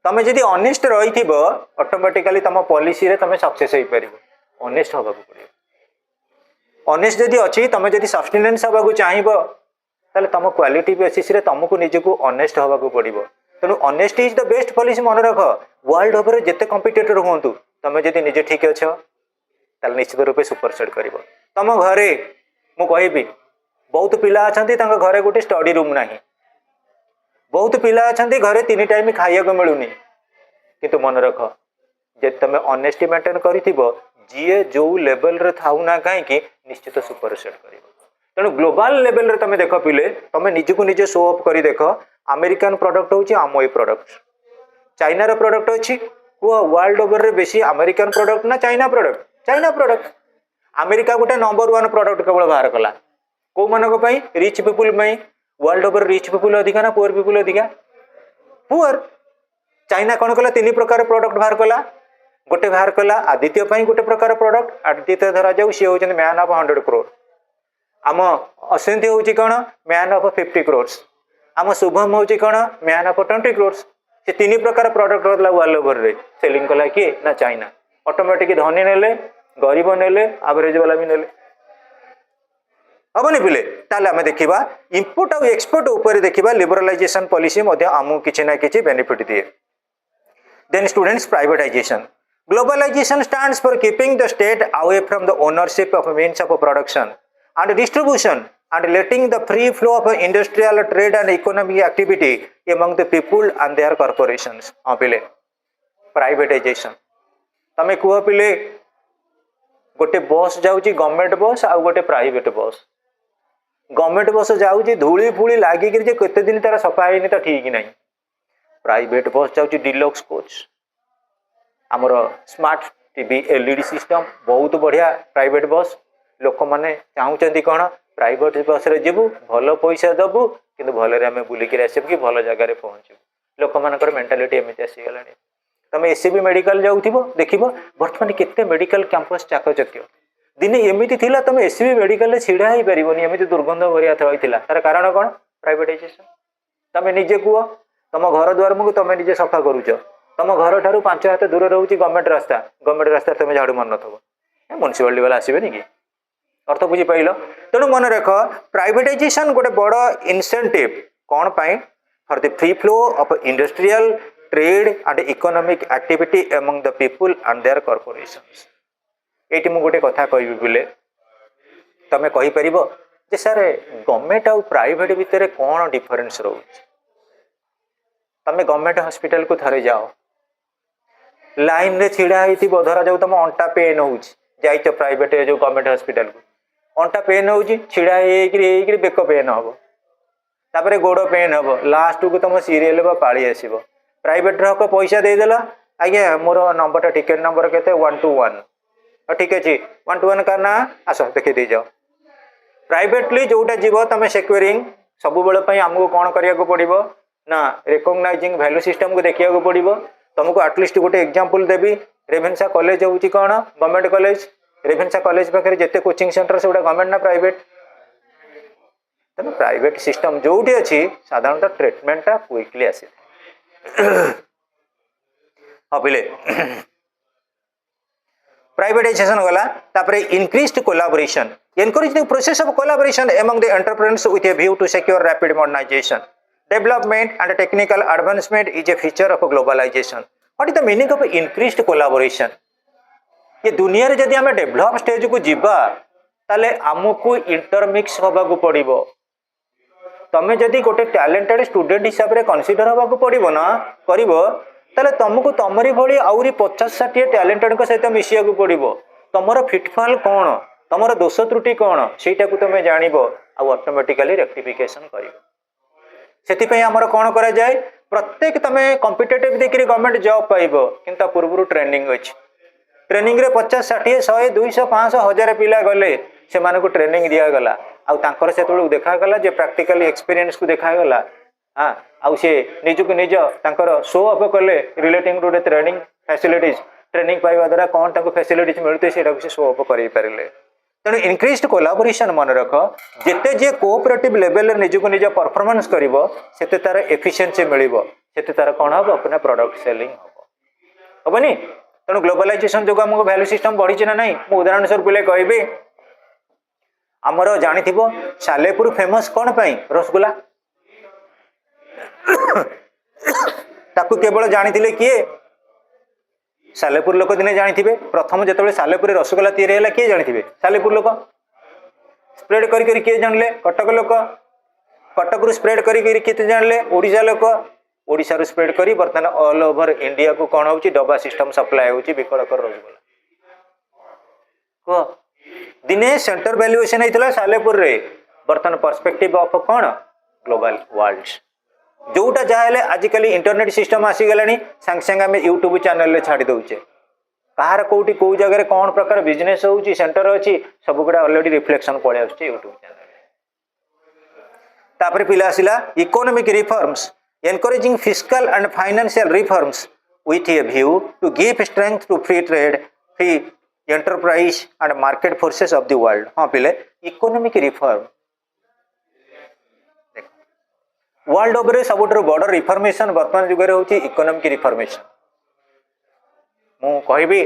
तमें जदि honest रही automatically तुम policy रे तमें success हो पार ऑनेस्ट हवा पड़े ऑनेस्ट जदि अच्छी तुम जदि सस्टेनेंस हवा चाहिए ताले तुम क्वालिटी बेसिस रे तुमको निजको ऑनेस्ट हवा पड़ो तेणु honesty is the best policy मन रख वर्ल्ड ओवर जिते कंपिटिटर हूँ तुम जदि निजे ठीक अच्छ ताले निश्चित रूपे सुपरसेट कर तुम घरे मु कहबी बहुत पिला अच्छा घरे गोटे स्टडी रूम ना बहुत पिला अच्छा घरे 3 टाइम खाइया मिलूनी किंतु मन रख जे तुम ऑनेस्टी मेंटेन कर जी जो लेवल रे थाउ ना कहीं निश्चित सुपरसेट कर तेणु ग्लोबल लेवल रे तुम देख पिले तुम निजको निजे शो अफ कर देख अमेरिकन प्रोडक्ट होची आम ए प्रोडक्ट चाइना रो प्रोडक्ट अच्छी कह वर्ल्ड ओवर रे बेसी अमेरिकन प्रोडक्ट ना चाइना प्रोडक्ट अमेरिका गोटे नंबर 1 प्रोडक्ट केवल बाहर कला को मानक rich people world over rich people अधिका ना पुअर पीपुल अधिका पुअर चाइना कौन कला 3 प्रकार प्रोडक्ट बाहर कला गोटे बाहर कला आदित्य गोटे प्रकार प्रोडक्ट आदित्य धरा जाऊ सी होचन मैन ऑफ 100 करोड़ आम अश्विंती हूँ कौन मैन ऑफ 50 करोड़ आम शुभम हूँ कौन मैन ऑफ 20 करोड़ से 3 प्रकार प्रोडक्ट रहा वर्ल्ड ओवर रे सेलिंग कला किए ना चाइना ऑटोमेटिक धनी नेले गरीब नेले एवरेज वाला भी नेले हेनी पिले ताले आम देखा इंपोर्ट और एक्सपोर्ट उपर देखा लिबरलाइजेशन पॉलिसी आमको किसी ना कि बेनिफिट दिए Then students, privatization. Globalization stands for keeping the state away from the ownership of means of production and distribution and letting the free flow of industrial trade and economic activity among the people and their corporations. हाँ पिले privatization. तमे कुह पिले गोटे बस जाऊँगी government बस आ गोटे private bus. Government बस जाऊँगी धूली फूली लागिक केते दिन तार सफा होनी तो ठीक नहीं. प्राइवेट बस जाऊँगी डिलक्स कोच आमर स्मार्ट टीवी एलईडी सिस्टम बहुत बढ़िया प्राइवेट बस. लोक मैंने चाहूँगी कौन प्राइवेट बस रे जीवु भल पैसा दबु कि भल आम बुलिक आसबू कि भल जगार पहुँचू. लोक मानकर मेंटालिटी एमती आसीगला. तुम एससीबी मेडिकल जाऊँ देख बर्तमान केते मेडिकल कैंपस चाकचक्य दिने एमती थिला तुम एससीबी मेडिकल छिड़ा ही पारबनी एमती दुर्गंध भरिया रही तार कारण कौन प्राइवेटाइजेशन. तुम निजे कह तुम घर द्वार मुझे तुम निजे सफा करुच तुम घर ठार 5 हाथ दूर रोचे गवर्नमेंट रास्ता तुम झाड़ू मार नथब म्युनिसिपालिटी वाला आसबेनि कि अर्थ बुझीपाल. तेणु मन रख प्राइवेटाइजेशन गोटे बड़ इनसेंटिव कौन पाई for the free flow of industrial trade and economic activity among the people and their corporations. ये मुझे गोटे कथा कहि बोले तुम कहीपर जे सर गवर्नमेंट आउ प्राइवेट भितर कौन डिफरेन्स रोचे. तुम गवर्नमेंट हॉस्पिटल को थरे जाओ लाइन रे छिड़ा होती धरा जाऊ तुम अंटा पेन हो जाइच प्राइवेट जो गवर्नमेंट हॉस्पिटल को अंटा पेन हो छिड़ा हो बेक पेन हम तापर गोड़ पेन हम लास्ट को तुम सीरियल पाली आसब. प्राइवेट हक पैसा देदेल आज्ञा मोर नंबर टिकेट नंबर के 121 ठीक अच्छे 121 का ना आस देखी दे जाओ. प्राइवेटली जोटा जीव तुम सिक्योरिंग सब बेले आमको कौन करा पड़ो ना रिकॉग्नाइजिंग वैल्यू सिस्टम को देखा पड़ो. तुमको आटलिस्ट गोटे एग्जांपल देवी रेभेन्सा कॉलेज हूँ कौन गवर्नमेंट कॉलेज. रेभेन्सा कॉलेज पाखे जिते कोचिंग सेंटर से गवर्नमेंट ना प्राइवेट. तेना प्राइवेट सिस्टम जोटी अच्छी साधारणतः ट्रिटमेंटा क्विकली आसी पिले प्राइवेटाइजेशन गला तापरे increased collaboration encouraging the process of collaboration among the entrepreneurs with a view to secure rapid modernization. Development and technical advancement is a feature of globalization. What is the meaning of increased collaboration? ये दुनिया रे जदि आमे develop stage को जीवा ताले आमको intermix होबा को पड़िबो. तमे जदि गोटे टैलेंटेड स्टूडेंट हिसाब रे कंसीडर होबा को पड़िबो ना करिवो ताले तुमको तमरी भली आउरी 50-60 टैलेंटेड को सहित मिसिया को पड़िबो. तमरो फिटफॉल कोन तमरो दोष त्रुटि कोन सेटा को तुमे जानिबो आ ऑटोमेटिकली रेक्टिफिकेशन करिवो. सेति पई हमर कोन करा जाय प्रत्येक तमे कॉम्पिटिटिव देखि गवर्नमेंट जॉब पाइबो किंतु पूर्वरु ट्रेनिंग अछि. ट्रेनिंग रे 50-60 100 200 500 1000 पिला गले से माने को ट्रेनिंग दिया गला आउ तांकर सेतुल देखा गला जे प्रैक्टिकल एक्सपीरियंस को देखा गला. हां आउ से निजु निज तांकर शो अप कले relating to the training facilities. Training पाइबा द्वारा कोन तांको फैसिलिटीज मिलते सेटा को शो अप करि पारिले. तेणु इनक्रीज्ड कोलाबोरेशन मन रख जिते जे कोऑपरेटिव लेवल निजु निज परफॉर्मेंस करिवो सेते तार एफिशिएंसी मिलिवो सेते तार कोन हो अपना प्रोडक्ट सेलिंग हो हबनी. तेणु ग्लोबलाइजेशन जो हमको वैल्यू सिस्टम बढ़ी ना नहीं मु उदाहरण स्वरूप पिले कहबी आमर जानिथिबो सालेपुर फेमस कोन पई रसगुल्ला ताकू केवल जानिथिले किए सालेपुर लोक दिने जानिथिबे. प्रथम जेतबे सालेपुर रसगुल्ला तैयारी हैला किए जानिथिबे सालेपुर लोक स्प्रेड करी करी किए जानले कटक लोक कटक रु स्प्रेड करी करी किए जानले ओडिशा लोक ओडिशा रु स्प्रेड करी बर्तमान ऑल ओवर इंडिया को कोन होची डब्बा सिस्टम सप्लाई होची विकलकर रसगुल्ला को दिने सेंटर वैल्यूएशन हेतला सालेपुर रे बर्तमान perspective of cone global world जोटा जहाँ आजिकल इंटरनेट सिस्टम आसीगलानी सांग सांग आम यूट्यूब चैनल रे छाड़ी दौचे कहार कौटी कौ जगह कौन प्रकार बिजनेस होची सेंटर अच्छी सब गुड़ा ऑलरेडी रिफ्लेक्शन पड़े आसुचे यूट्यूब चैनल. तापर पिला आसिला economic reforms encouraging fiscal and financial reforms with a view to give strength to free trade free enterprise and market forces of the world. हाँ पिले इकोनॉमिक रिफॉर्म वर्ल्ड ओवर सब बड़ reformation वर्तमान जुगे होची इकोनॉमिक रिफॉर्मेशन. मु कहबी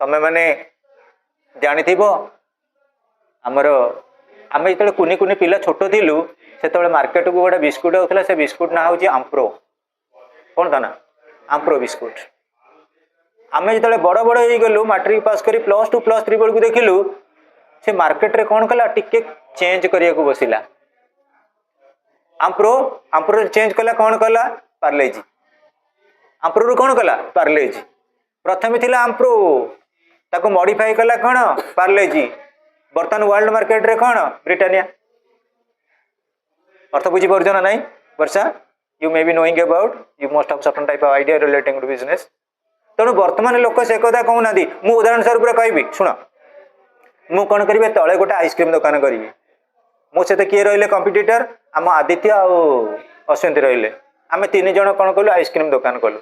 तमे माने जानिथिबो आमर आम जो कुनी कुनी पिला छोट थिलु सेतबे मार्केट को गोटे बिस्कुट होता से बिस्कुट ना होची आम्प्रो कौन था ना आम्प्रो बिस्कुट आम जो बड़ बड़ हो गलु मैट्रिक पास कर +2 +3 बेलू देखिलु से मार्केट रे कौन कला टिके चेंज करिया को बसिला आम्प्रो आम्प्रो चेंज कला कौन कला पार्लेजी आम्प्रो रू कौन कला पार्लेजी प्रथम थिला आम्प्रो ताको मॉडिफाई कला कौन पार्लेजी बर्तमान वर्ल्ड मार्केट रे कौन ब्रिटानिया अर्थ बुझी पार्छ ना नहीं Varsha you may be knowing about you must have certain type of idea relating to business तेणु वर्तमान लोक से कथा कहूना मु उदाहरण स्वरूप कहबी शुण मु कौन करी तले गोटे आइसक्रीम दुकान करी मो सहित किए रही कंपिटिटर आम आदित्य अश्वंती रही आम 3 जन कौन कलु आइसक्रीम दुकान कलु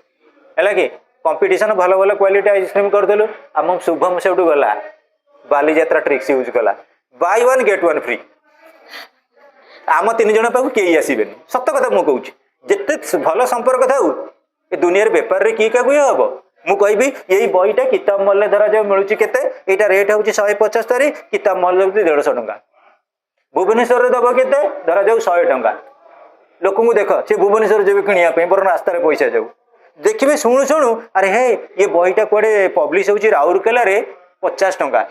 है कि कंपिटिशन भल भल क्वालिटी आइसक्रीम करदेलु आम शुभम से गला बालीजात्रा ट्रिक्स यूज कला बाय 1 गेट 1 फ्री आम 3 जन पाक कई आसबे सत कथा मुझे जिते भल संपर्क था ए दुनिया बेपार रे किए क्या हम मु कहबी यही बईटा किताब मल्ले धरा जाऊ मिलूँ केते एटा रेट हूँ 175 किताब मल्ले 150 टंका भुवनेश्वर दब केते धरा जाऊ 100 टंका लोक देख सी भुवनेश्वर जब किणापी बर रास्तार पैसा जाऊ देखिए शुणु शुणु अरे हे ये बईटा कड़े पब्लिश हो राउरकेला 50 टंका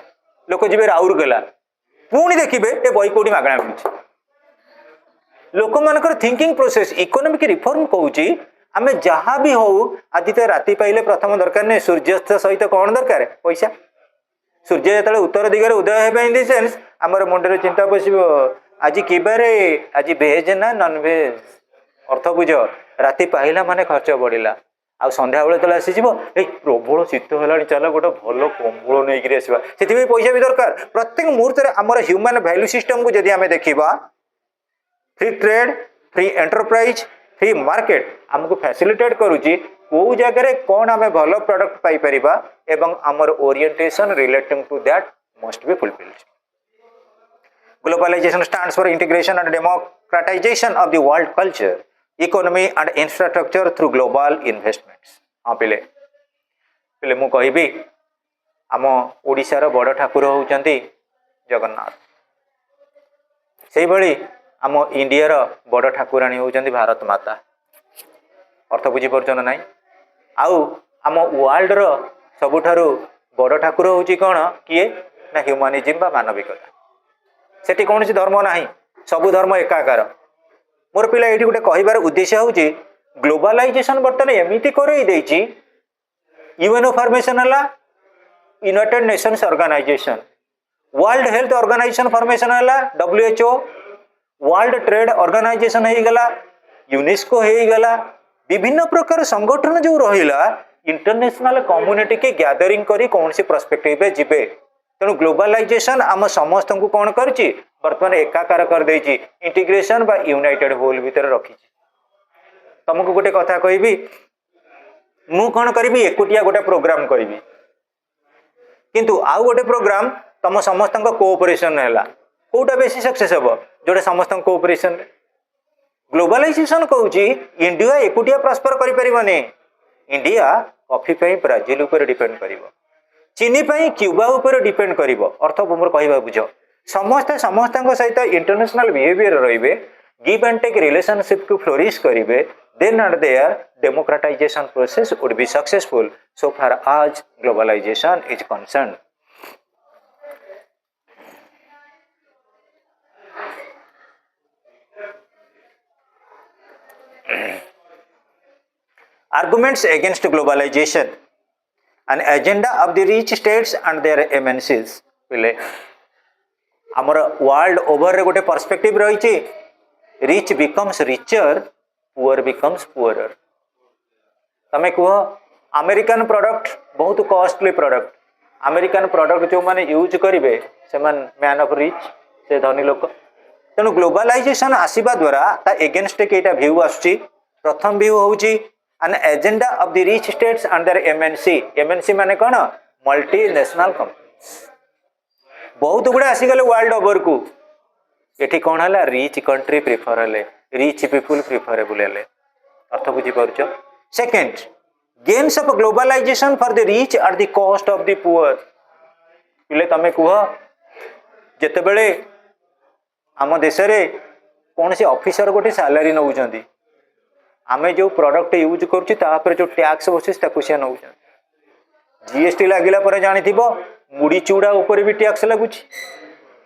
लोक जी राउरकेला पुणी देखिए ए बई कौटी मागणा मिलूँ लोक मान थिंकिंग प्रोसेस इकोनॉमिक रिफॉर्म कहूँ आम जहाँ भी हो आदित्य राति पाइले प्रथम दरकार नहीं सूर्यास्त सहित कौन दरकार पैसा सूर्य जो उत्तर दिगरे उदय है इन द सेन्स आमर मुंडे चिंता पश आज किबारे आज भेज ना नॉन भेज अर्थ बुझ राति पाइला माने खर्च बढ़ला आ संध्या बेले तले आसीज प्रबल शीत है चल गोटे भल कंबल नहीं आसवा से पैसा भी दरकार प्रत्येक मुहूर्त आमर ह्यूमन वैल्यू सिस्टम को जदि आम देखा free trade free enterprise free market आमको फैसिलिटेट करुच्ची कौ जगह कौन आम भल प्रोडक्ट पाई एवं आमर orientation relating to that must be fulfilled globalisation stands for integration and democratisation of the world culture economy and infrastructure through global investments हाँ पिले पिले मु कहबी आम ओडिशार बड़ ठाकुर होउचंती जगन्नाथ से भली आम इंडियार बड़ ठाकुराणी होउचंती भारत माता अर्थ बुझी पार्छ ना नाई आउ आम वर्ल्ड रो सबुठारु बड़ ठाकुर होउची कौन किए ना ह्यूमानिज्म बा मानविकता सेठी कौन सी धर्म नाही सबु धर्म एकाकार मोर पिला ये गोटे कहबार उद्देश्य हूँ ग्लोबलाइजेशन बर्तमान एमती कर यूएनओ फॉर्मेशन है United Nations Organisation World Health Organisation formation है WHO वर्ल्ड ट्रेड ऑर्गेनाइजेशन हो गला यूनेस्को हो गला विभिन्न प्रकार संगठन जो रहा इंटरनेशनल कम्युनिटी के गैदरिंग करी कौन सी पर्सपेक्टिव जीवे तेणु ग्लोबलाइजेशन आम समस्त को कौन करछि बर्तमान एकाकार कर देछि इंटीग्रेशन बा यूनाइटेड होल भीतर रखी तुमको गोटे कथा कहबी मु कौन करी एकुटिया गोटे प्रोग्राम करी किंतु आउ गोटे प्रोग्राम तुम समस्त कोऑपरेशन है कोटा बेसी सक्सेस हम जोटे समस्त कोऑपरेशन ग्लोबलाइजेशन कहूँ इंडिया एकुटिया प्रस्पर करें इंडिया कॉफी पे ब्राजिल उपर डिपेंड कर चीनी पे क्यूबा उपर डिपेंड कर अर्थ मोर कह बुझ समस्ते समस्त सहित इंटरनेशनल बिहेवियर रे गिव एंड टेक रिलेशनशिप को फ्लोरिश करेंगे then and there democratization process would be successful so far आज globalization is concern arguments against globalization an agenda of the rich states and their MNCs पिले आमर world over रे गोटे perspective रही rich becomes richer poor becomes poorer तमे कह American product बहुत costly product American product जो माने यूज करेंगे से मैन ऑफ रिच से धनी लोक तेणु ग्लोबलाइजेशन आसवा द्वारा ता एगेन्स्ट केटा भ्यू आसुची प्रथम भ्यू होउची an agenda of the rich states under MNC माने कौन मल्टीनेशनल कंपनीज बहुत गुड़ा आसीगले वर्ल्ड ओवर को ये कौन है रिच कंट्री प्रिफर है रिच पीपुल प्रिफरेबल है अर्थ बुझी पार्छ second gains of globalisation for the rich at the cost of the poor पिले तमे कह जिते बड़े आम देश रे कौन से ऑफिसर गोटे सैलरी नौकरी आमे जो प्रोडक्ट यूज करुच्ची तापर जो टैक्स बसी सी नौ जीएसटी लगिला पर जानी मुड़ी चूड़ा उपर भी टैक्स लगुच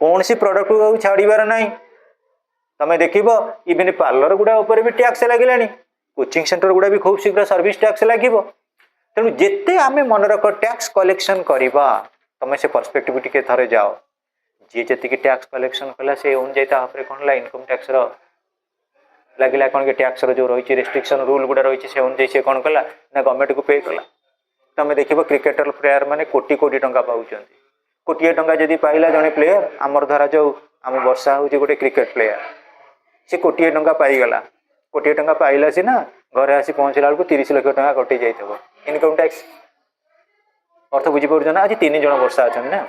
कौन सी प्रोडक्ट को छाड़बार ना तमें देख इवन पार्लर गुड़ा उपर भी टैक्स लगे कोचिंग सेंटर गुड़ा भी खूब शीघ्र सर्विस टैक्स लगे तेणु जिते आम मन रख टैक्स कलेक्शन करवा तमें से परस्पेक्टिव टे थे जाओ जी जी टैक्स कलेक्शन कला से अनुजाई कौन इनकम टैक्स लगे कौन कि टैक्स जो रही रेस्ट्रिक्शन रूल गुड़ा रही से अनुजाई से कौन कला ना गवर्नमेंट को पे कला तुम देख क्रिकेटर प्लेयर मैंने कोटी कोटी टंका पाँच कोटी टंका जदि पाइला जड़े प्लेयर आमर धरा जाऊ आम वर्षा हूँ गोटे क्रिकेट प्लेयर सी कोटी टंका पाईगला कोटी टंका पाइला सीना घरे आसी पहुँचला बेलू 30 लाख टंका कटि जाइए इनकम टैक्स अर्थ बुझीपार ना आज 3 जन वर्षा अच्छा ना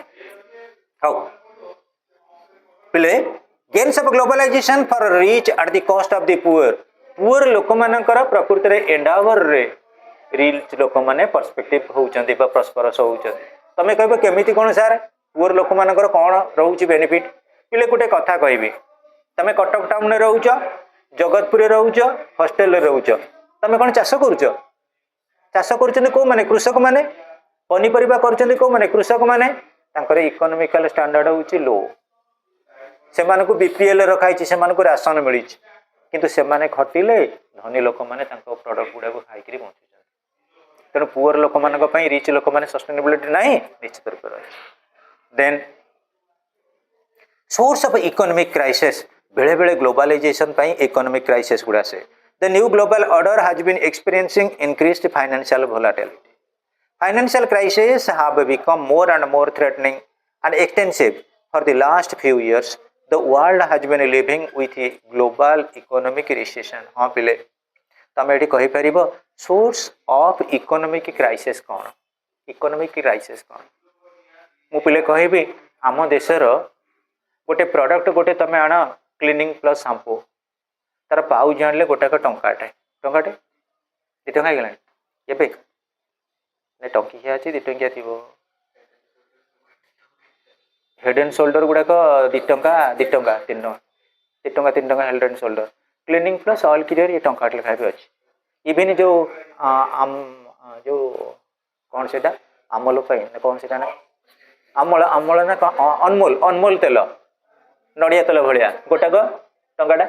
हाँ पिले gains of globalisation for rich at the cost of the poor लोक मानकर प्रकृति में एंडावर रे रिच लोक मैंने पर्सपेक्टिव होती प्रस्परस होती तमें कह केमी कौन सार पुअर लोक मानकर कौन रोच बेनिफिट पिले गोटे कथा कहबी तमें कटक टाउन में रोच जगतपुर रोच हॉस्टेल रोच तमें कौन चाष कर कौ मैंने कृषक मैंने पनीपरिया कर कृषक मैंने इकोनॉमिकल स्टैंडर्ड हूँ लो से बीपीएल रखाई से राशन मिली किंतु से खटिले धनी लोक मैंने प्रोडक्ट गुड़ा खाई बचुं तेणु पुअर लोक मान रिच लोक मैंने सस्टेनेबिलिटी ना निश्चित रूप से then source of economic crisis बेले बेले ग्लोबलाइजेशन इकोनॉमिक क्राइसिस गुड़ा से the new global order has been experiencing increased financial volatility financial crisis have become more and more threatening and extensive for the last few years the world has been living with a global economic recession हाँ पिले तुम ये कहीपर source of economic crisis कौन economic crisis कौन मु पिले कहबी आम देशर गोटे प्रोडक्ट गोटे तुम आण क्लीनिंग प्लस शांपू तार पाउच आने गोटाक टंकाटे टंकाटे 2 टंका गला ये टंकिया अच्छी 2 टंकिया थी हेड एंड शोल्डर गुड़ाक 2 टंका 2 टंका 3 टंका 2 टंका 3 टंका head and shoulder cleaning plus all clear ये टंका लिखा भी अच्छी इवन जो जो कौन से आमल कौन से ना आमल आमल ना अनमोल अनमोल तेल नड़िया तेल भाया गोटाक टंकाटा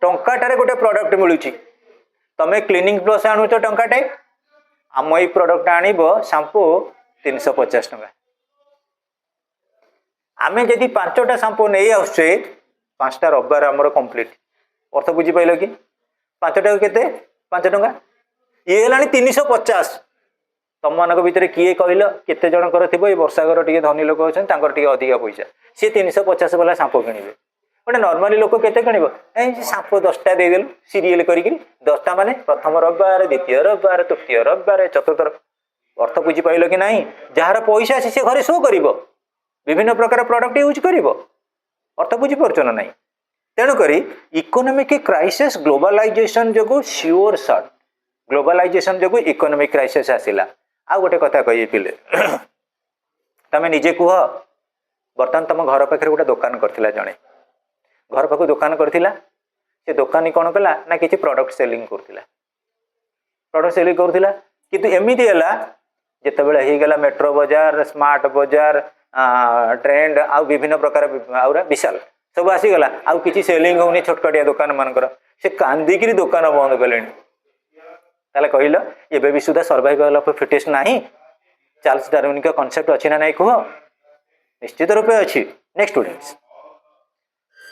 टंकाटे गोटे प्रोडक्ट मिलूँ तुम क्लीनिंग प्लस आणुच टंकाटे आम ये प्रोडक्ट आण शांपू 350 टंका आम जदि 5टा शांपू नहीं आसे 5टा रविवार आमर कंप्लीट अर्थ बुझीपाल कि 5टा के 5 टंका ये है 350 तुम मान भितर किए कहल केते जनकर थी ये वर्षागर टे धनी लोक अच्छे अधिका पैसा सी 350 वाला सांपो किणवे गोटे नर्माली लोक केते किणव सांपो 10टा देदेलु सीरियल करी 10टा माने प्रथम रविवार द्वितीय रविवार तृतीय रविवार चतुर्थ अर्थ बुझीपाल कि ना जार पैसा अच्छे से घरे शो कर विभिन्न प्रकार प्रोडक्ट यूज कर अर्थ बुझीपार ना ना तेणुक इकोनॉमिक क्राइसिस ग्लोबलाइजेशन जो श्योर सर्ट ग्लोबलाइजेशन जो इकोनॉमिक क्राइसिस आसला आ गोटे कथा कही पिले तमें निजे कह बर्तमान तुम घर पाखे गोटे दुकान करथिला जड़े घर पाख दुकान करथिला से दुकानी कौन कला ना किसी प्रोडक्ट सेलिंग करथिला प्रोडक्ट सेलिंग करथिला किंतु एमिति हला जेतेबेले हे गला मेट्रो बाजार स्मार्ट बाजार ट्रेंड आ विभिन्न प्रकार आउरा विशाल सब आसीगला आउ किसी सेलिंग होनी छोटकटिया दुकान मानकर से कांदिकी दुकान बंद कले ताले कहल एबे भी सुधा सर्वाइवल ऑफ फिटेस्ट नहीं चार्ल्स डार्विन का कॉन्सेप्ट अच्छी ना नहीं कह निश्चित रूपे अच्छी next students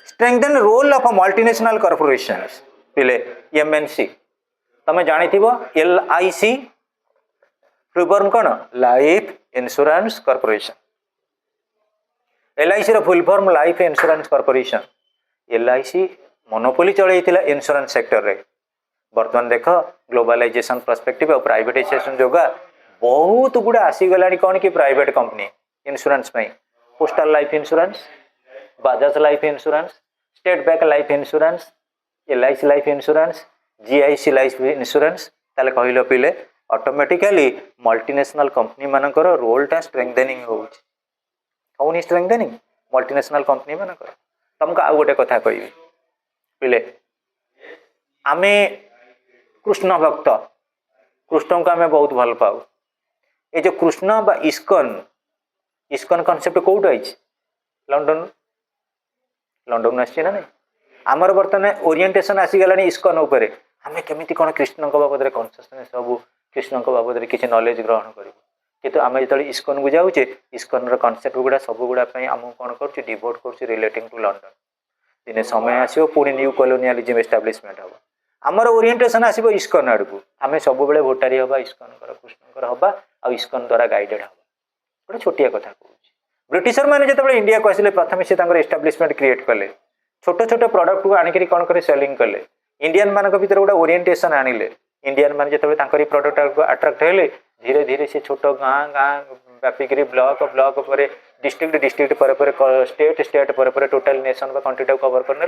strengthen role of multinational corporations पिले एमएनसी तुम जानी LIC फुल फॉर्म कौन लाइफ इंश्योरेंस कॉर्पोरेशन LIC रो full form life insurance corporation LIC monopoly चलैथिला इंश्योरेंस सेक्टर रे बर्तमान देख ग्लोबलाइजेशन पर्सपेक्टिव और प्राइवेटाइजेशन जोगा बहुत गुड़ा आसीगला कौन कि private company insurance postal life insurance Bajaj life insurance state bank life insurance LIC life insurance GIC life insurance ताले कहल पिले ऑटोमेटिकली मल्टीनेशनल कंपनी मानकर रोलटा स्ट्रेंथनिंग होनी स्ट्रेंथनिंग मल्टीनेशनल कंपनी मानकर तुमको आउ गोटे कथा कहि पिले आमे कृष्ण भक्त, कृष्ण को आम बहुत भल पाऊ। ये जो कृष्ण बा इस्कन, इस्कन कनसेप्ट कौट आई? लंडन, लंडन आसी ना नहीं। आमर बर्तमान ओरिएंटेशन आसीगला इस्कन उपर, आम केमी कौन कृष्ण बाबद कनसीयसनेस सब कृष्ण बाबद किसी नॉलेज ग्रहण करूँ, किंतु आम जो इस्कन को जाऊे इस्कन कनसेप्ट गुड़ा सब गुड़ा आमको कौन कर डिवोट कर रिलेटिंग टू लंडन। दिने समय आसो पुणी न्यू कॉलोनियलिज्म एस्टाब्लिशमेंट हम, आमर ओरिएंटेशन आसो इस्कन आड़ को, आम सब भोटारी हवा इस्कन कृष्ण हवा आ इस्कन द्वारा गाइडेड हवा। गोटे छोटिया कथा कहूँ, ब्रिटिशर मैंने जो इंडिया को आसिले प्रथम से एस्टाब्लिशमेंट क्रिएट कले, छोट छोट प्रडक्ट को आणिक कौन कर सेलिंग कले, इंडियन मान भर गोटे ओरिएंटेशन आनिले, इंडियन मैंने जो प्रडक्ट को अट्राक्ट हेले धीरे धीरे से छोट गाँ गाँ व्यापिक ब्लॉक ब्लॉक पर डिस्ट्रिक्ट डिस्ट्रिक्ट पर स्टेट स्टेट पर total nation country time cover करने।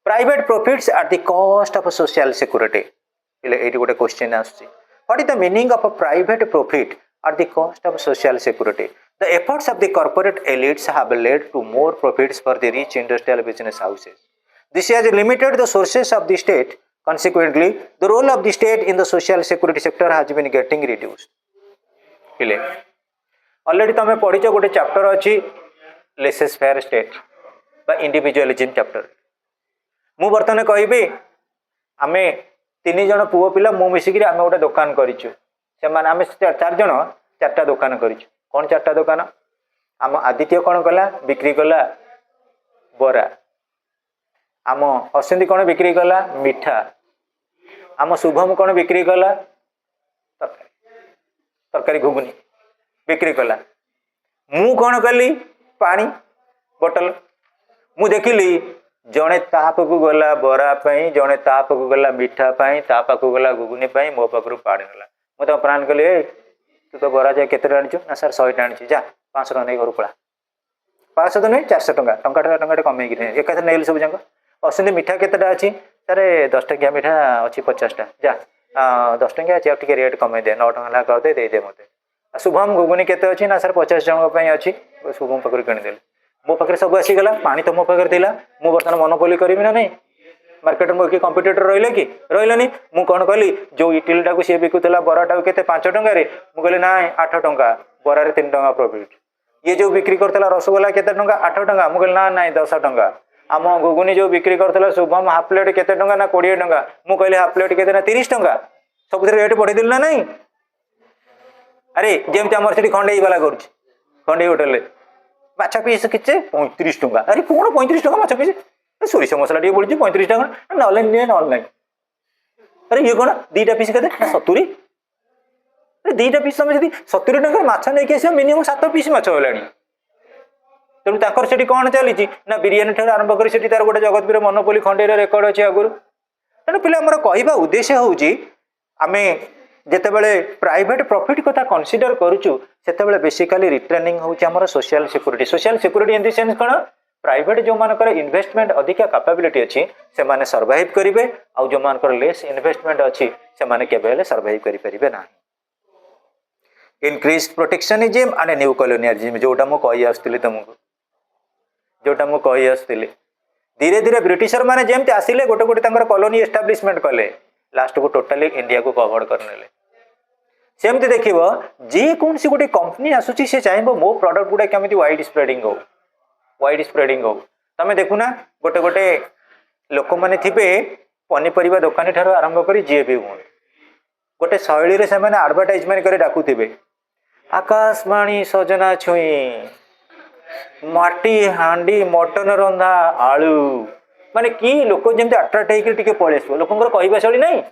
Private profits at the cost of social security, ये गोटे क्वेश्चन आसुची, what is the meaning of a private profit at the cost of social security? The efforts of the corporate elites have led to more profits for the rich industrial business houses. This has limited the sources of the state. Consequently, the role of the state in the social security sector has been getting reduced. Already तुम पढ़ी गोटे chapter अच्छी laces fair state बा individualism chapter. मु बर्तमान कहबी आम 3 जन पुओ पिला मु मिसिक आम गोटे दुकान करिछु, सेमाने आम 4 जन 4टा दुकान करिछु। कौन 4टा दुकान? आम आदित्य कौन कला बिक्री कला बरा, आम अश्विनी कौन बिक्री कला मिठा, आम शुभम कौन बिक्री कला तरकारी तरकारी घुगुनी बिक्री कला। मु कौन कली पानी बोतल। मु देखिली जड़े ता पाखु गला बरा पाई, जड़े ता पाखु गला मिठा पाई, ता पाखु गला घुगुनी पाई, मो पाखु पानी गला। मुझे प्राण कली तू तो बरा जाए केते आनीचु ना सर 100 आनी जा 500 टका नहीं घर पड़ा। 500 तो नहीं 400 टका टंका टंका कमे एक नेल सब जंग। अश्विनी मिठा केतेटा अच्छी सर 10 टकिया मिठा अच्छी 50टा जा 10 टकिया अच्छी टे रेट कमे दे 9 टका करदे दे दे मत। शुभम घुगुनी केते अच्छी ना सर 50 जन अच्छी शुभम पाखे किणीदे। मो पाखे सब आसीगला पानी तो मो पाखे थी मु बर्तमान मनोपोली करी ना नहीं मार्केट में किए कंपिटिटर रहिले कि रही मु कौन कली जो इटिलटा को सी बिकुला बराटा के 5 टकर मुझे ना 8 टका बरारे 3 टका प्रॉफिट। ये जो बिक्री करता रसगोला के 8 टका मुझे ना ना 10 टका। आम घुगुनी जो बिक्री करता शुभम हाफ प्लेट केते टका ना 20 टका मु कहली हाफ प्लेट के 30 टका सब रेट बढ़े ना नहीं। अरे जमी आम से खंडे वाला कर खंडे होटेल माछ पीस कि 35 टका। अरे कौन 35 टका माछ पीस सोरिष मसला टे पड़ी 35 टका ना ना। अरे ये कौन 2टा पीस के 70। अरे 2टा पीस तुम जी 70 टका माछ नहीं आस मिनिमम 7 पीस माछ होगा। तेणु तक से कौन चली ना बिरियानी ठार आरंभ कर तार गोटे जगतवीर मनोपोली खंडे रेकर्ड अच्छी आगुरी। तेणु पे आम कहवा उद्देश्य हूँ आम जितेबाला प्राइवेट प्रॉफिट कथा कनसीडर करुचु से basically retraining home social security. Social security in the sense कौन प्राइवेट जो मानकर इन्वेस्टमेंट अधिका कैपेबिलिटी अच्छी से माने सर्वाइव करेंगे आउ जो मानकर लेस इन्वेस्टमेंट अच्छी से माने केबेले सर्वाइव करि परिबे ना। Increase protectionism and new colonialism जोटा मु कहि आस्तिली तुमको जोटा मु कहि आस्तिली धीरे धीरे ब्रिटिशर माने जेमते आसिले गोटे गोटे तांकर कॉलोनी एस्टाब्लिशमेंट कले लास्ट को टोटली इंडिया को कवर करनेले। सेमती देखिबो जे कौन सी गोटे कंपनी आसुची से चाहेबो मो प्रोडक्ट गुडा केमिति वाइड स्प्रेडिंग हो। तमे देखुना गोटे गोटे लोक माने थिबे पनीपरिबा दुकानी ठारो आरंभ करी जे भी हुन गोटे शैली रे से माने एडवर्टाइजमेंट करे डाकुथिबे आकाशवाणी सजना छुई माटी हांडी मटन रंधा आलू माने कि लोक जमते अट्राक्ट होकर टिके पळेसबो। लोकंकर कहबा शैली नहीं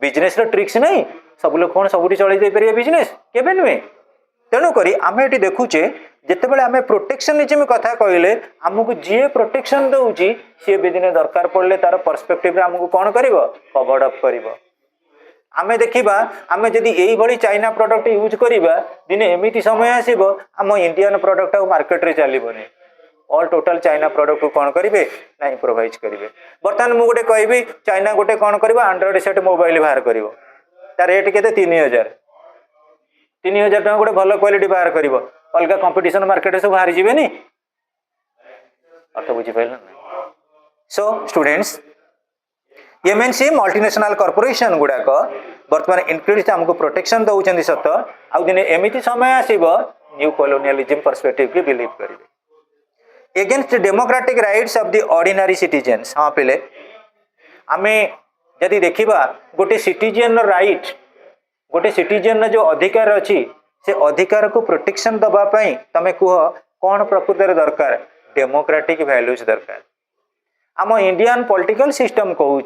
बिजनेस रो ट्रिक्स नहीं सब लोग कौन सबुठी चलई दे परिया बिजनेस केबे नुहे। तेणुक आम ये देखुचे जितेबाला आम प्रोटेक्शनिज्म कथा कहले आमको जी प्रोटेक्शन दौची सी भी दिन दरकार पड़े तार पर्सपेक्टिव आमको कौन कर कवर्ड अप कर। आम देखा आम जदि यही चाइना प्रोडक्ट यूज करवा दिने एमती समय आसब आम इंडियन प्रोडक्ट मार्केट रे चलबनी ऑल टोटल चाइना प्रोडक्ट को कौन करेंगे ना इम्प्रोवाइज करेंगे। बर्तमान मुझे कहबी चाइना गोटे कौन कर एंड्रॉइड सेट मोबाइल बाहर कर तार रेट के 3000 टका गोटे भल क्वालिटी बाहर कर अलग कंपटीशन मार्केट सब बाहर जीवेनी अर्थ बुझीपारे ना। So students MNC multinational corporation गुड़ाक बर्तमान इनक्रीज आमको प्रोटेक्शन दौरान सत आउ दिन एमती समय आसब न्यू कॉलोनियलिज्म पर्सपेक्टिव की बिलीव करेंगे against democratic rights of the ordinary citizens. हाँ पिले आमे जदि देखिबा गोटे सिटीजन राइट गोटे सिटीजन जो अधिकार अच्छी से अधिकार को प्रोटेक्शन दबा पाई तमे कुह कौन प्रकृत दरकार डेमोक्रेटिक वैल्यूज दरकार। आम इंडियन पॉलिटिकल सिस्टम कहूँ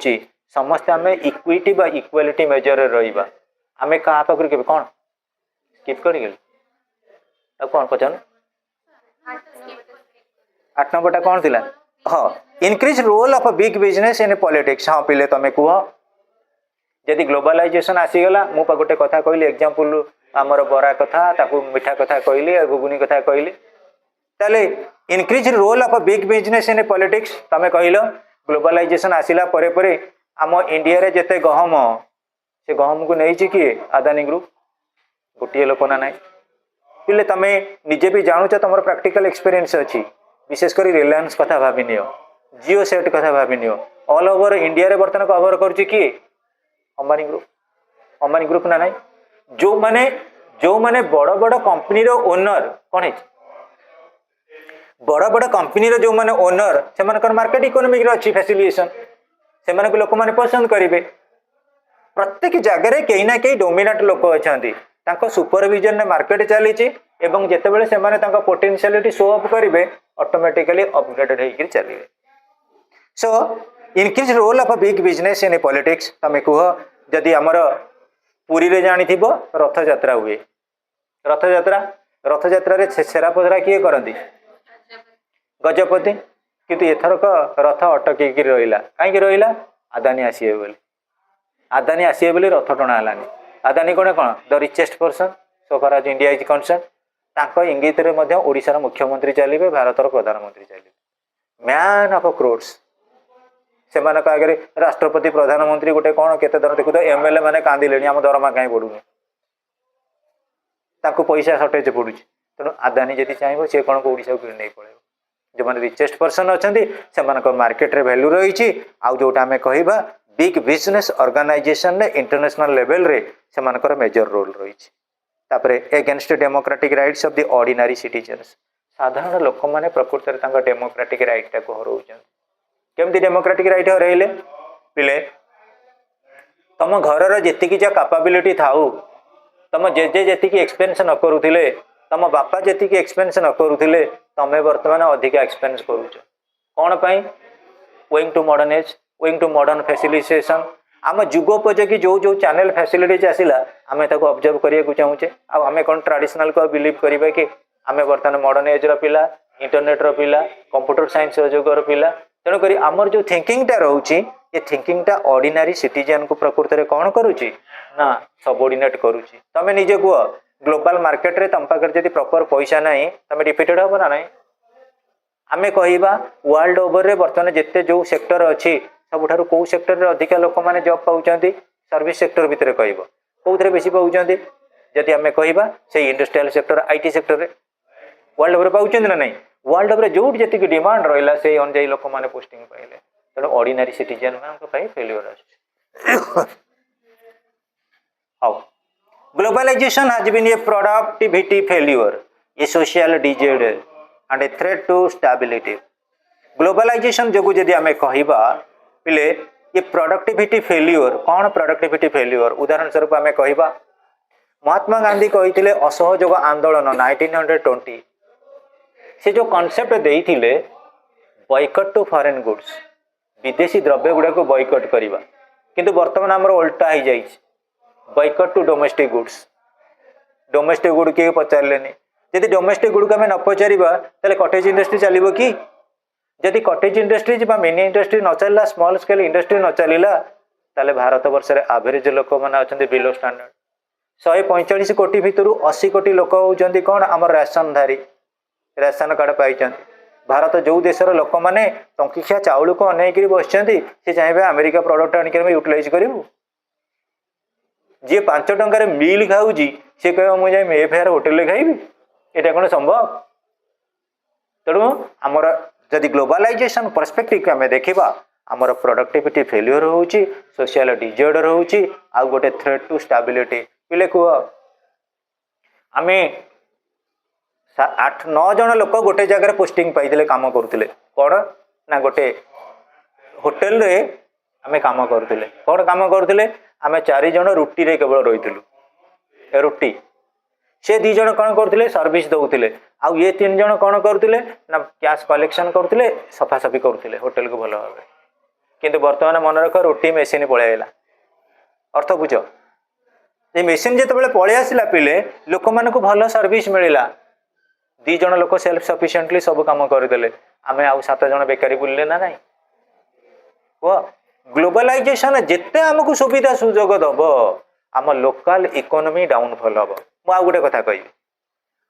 समस्ते आम इक्विटी बा इक्वालिटी मेजर रहिबा आम क्या पाखर के कौन स्किप कर कौन पचान 8 नंबर कौन थिला हाँ increase role of big business in politics. हाँ पिले तमे कुह जदि ग्लोबलाइजेशन आसीगला मु गोटे कथा कहली एग्जांपल आमर बरा कथा ताकू मिठा कथा कहली घुगुनी कथा कहली ताले increase role of big business in politics तमे कहलो ग्लोबलाइजेशन आसिला परे परे आम इंडिया रे जेते गहम से गहम को नहीं किए अदानी ग्रुप गोटे लोक ना ना पिले तमे निजे भी जानूच तुम प्रैक्टिकल एक्सपीरियंस अच्छी विशेष कर रिलायंस कथा भाभी नियो जियो सेट कथा भाभी नियो ऑल ओवर इंडिया रे बर्तमान कवर करुच्ची किए अंबानी ग्रुप ना ना जो माने बड़ बड़ कंपनी रो ओनर कौन है बड़ बड़ कंपनी रो जो माने ओनर से मार्केट इकोनॉमिक रो अच्छी फैसिलिटेशन से माने लोक माने पसंद करेंगे प्रत्येक जगह कहीं ना कहीं डोमिनेट लोक अच्छा सुपरविजन में मार्केट चली जितेबाला से पोटेंशियलिटी शो अप करेंगे ऑटोमेटिकली अपग्रेडेड होकर चलिए। So increase role of big business in politics तमें कह जदि आमर पुरी रे जानी थी रथ यात्रा हुए रथ यात्रा छेरा पधरा किए करती गजपति किंतु एथरक रथ अटक रहा कहीं रहा आदानी आसीबे बोली आदानी आसीबे बोली रथ टणा हलानी आदानी कौन कौन the richest person so far आज इंडिया इज कंसर्न तांको इंगित रे मध्य ओडिशार मुख्यमंत्री चलिए भारतर प्रधानमंत्री चलिए मैन ऑफ क्रोड्स से आगे राष्ट्रपति प्रधानमंत्री गोटे कौन केते दर देखु तो एमएलए माने कांदिले आम दरमा कहीं बढ़ुनी तांको पैसा सर्टेज पड़ू तेणु आदानी जदि चाहिए सी कौन को ओडिशा को नहीं पड़े जो मैंने रिचेस्ट पर्सन अच्छा से मार्केट रे वैल्यू रही आउ जोटा आम कहवा बिग बिजनेस ऑर्गेनाइजेशन ने इंटरनेशनल लेवल रे से मेजर रोल रही against democratic rights of the ordinary citizens साधारण लोक मैंने प्रकृत में डेमोक्रेटिक राइट टाक हरौछन केमती डेमोक्रेटिक राइट हरइले पिले तुम घर जी कैपेबिलिटी थाऊ तुम जेजे जी एक्सपेंस न करुले तुम बापा जी एक्सपेंस न करुले तमें बर्तमान अधिक एक्सपेंस करुच कौन पाई owing to modern age owing to modern facilitation आम जुगोपयोगी जो जो चैनल फैसिलिटीज आसला आम ऑब्जर्व करने चाहूचे आम कौन ट्रेडिशनल को बिलीव करिबा कि आम बर्तमान मॉडर्न एज पिला इंटरनेट रो पिला कंप्यूटर साइंस जुगर पिला तेणुक आमर जो थिंकिंग रोचे ये थिंकिंग ऑर्डिनरी सिटीजन को प्रकृत में कौन करुच्ची ना सबोर्डिनेट करुच्ची तमें निजे कह ग्लोबल मार्केट रे तुम पाखे जब प्रॉपर पैसा ना तुम डिफिटेड हम ना ना आम कहवा वर्ल्ड ओवर रे बर्तमान जिते जो सेक्टर अच्छी सबुठारु कौ सेक्टर रे अधिक लोक मैंने जॉब पाउछंती सर्विस सेक्टर भितर कहब कौन बेसी पाउछंती जदि आम कहवा से इंडस्ट्रियल सेक्टर आईटी सेक्टर रे वर्ल्ड ओवर पाउछंती ना नहीं वर्ल्ड ओवर जो जी डिमांड रहा से अनुजाई लोक मैंने पोस्टिंग पाइले तेणु ऑर्डिनरी सिटीजन मान फेल्यूर आउ globalisation has been a productivity failure a social disease and a threat to stability globalisation जो जदि आम कहवा पिले ये प्रोडक्टिविटी फेल्यूर कौन प्रोडक्टिविटी फेल्यूर उदाहरण स्वरूप आम कहवा महात्मा गांधी कहते असहयोग आंदोलन 1920 से जो कॉन्सेप्ट देइथिले बॉयकट टू फॉरेन गुड्स विदेशी द्रव्य गुड़ा को बॉयकट करवा किंतु वर्तमान आमर उल्टा हो जाए बॉयकट टू डोमेस्टिक गुड किए पचारे जदि डोमेस्टिक गुड को आम न पचारा तेल कटेज इंडस्ट्री चलो कि जदि कटेज इंडस्ट्रीज मिनी इंडस्ट्री न चलला स्मॉल स्केल इंडस्ट्री न चलला ताले भारत वर्ष में एवरेज लोक मैंने अच्छा बिलो स्टैंडर्ड 145 कोटी भितर 80 कोटी लोक होती कौन आम राशनधारी राशन कार्ड पाई भारत जो देशर लोक मैंने टंकिखिया चाउल को अनेक बस चाहिए अमेरिका प्रोडक्ट आनिक यूटिलाइज करूँ जी 5 टंकार मिल खाऊँ सी कह मुझे मेफेयर होटेल खाइबी यहाँ कौन संभव तेणु आमर जदि ग्लोबलाइजेशन पर्सपेक्टिव आम देखा आमर प्रोडक्टिविटी फेल्यूर होउची सोशल डिजॉर्डर होउची आ गोटे थ्रेट टू स्टेबिलिटी पिले कुह आमे 8-9 जन लोक गोटे जगह पोस्टिंग पाइले काम करते कौन ना गोटे होटेल रे आमे काम करते कौन काम करते आम 4 जन रुटी रे केवल रही रुटी से 2 जन कौन करते सर्विस दौले आउ ये 3 जन कौन करते ना कैश कलेक्शन करते सफासफी करते होटेल को भल भाव किंतु वर्तमान मन रख रुटी मेसीन पलैला अर्थ बुझ ये मेसीन जो पलि आसला पिले लोक मान भल सर्विस मिलला 2 जन लोक सेल्फ सफिशिएंटली सब काम करदे आम आउ 7 जन बेकारी बुलले ना नहीं वो ग्लोबलाइजेशन जिते आमको सुविधा सुजोग दब आम लोकल इकोनॉमी डाउनफॉल हम मुझे गोटे कथा कह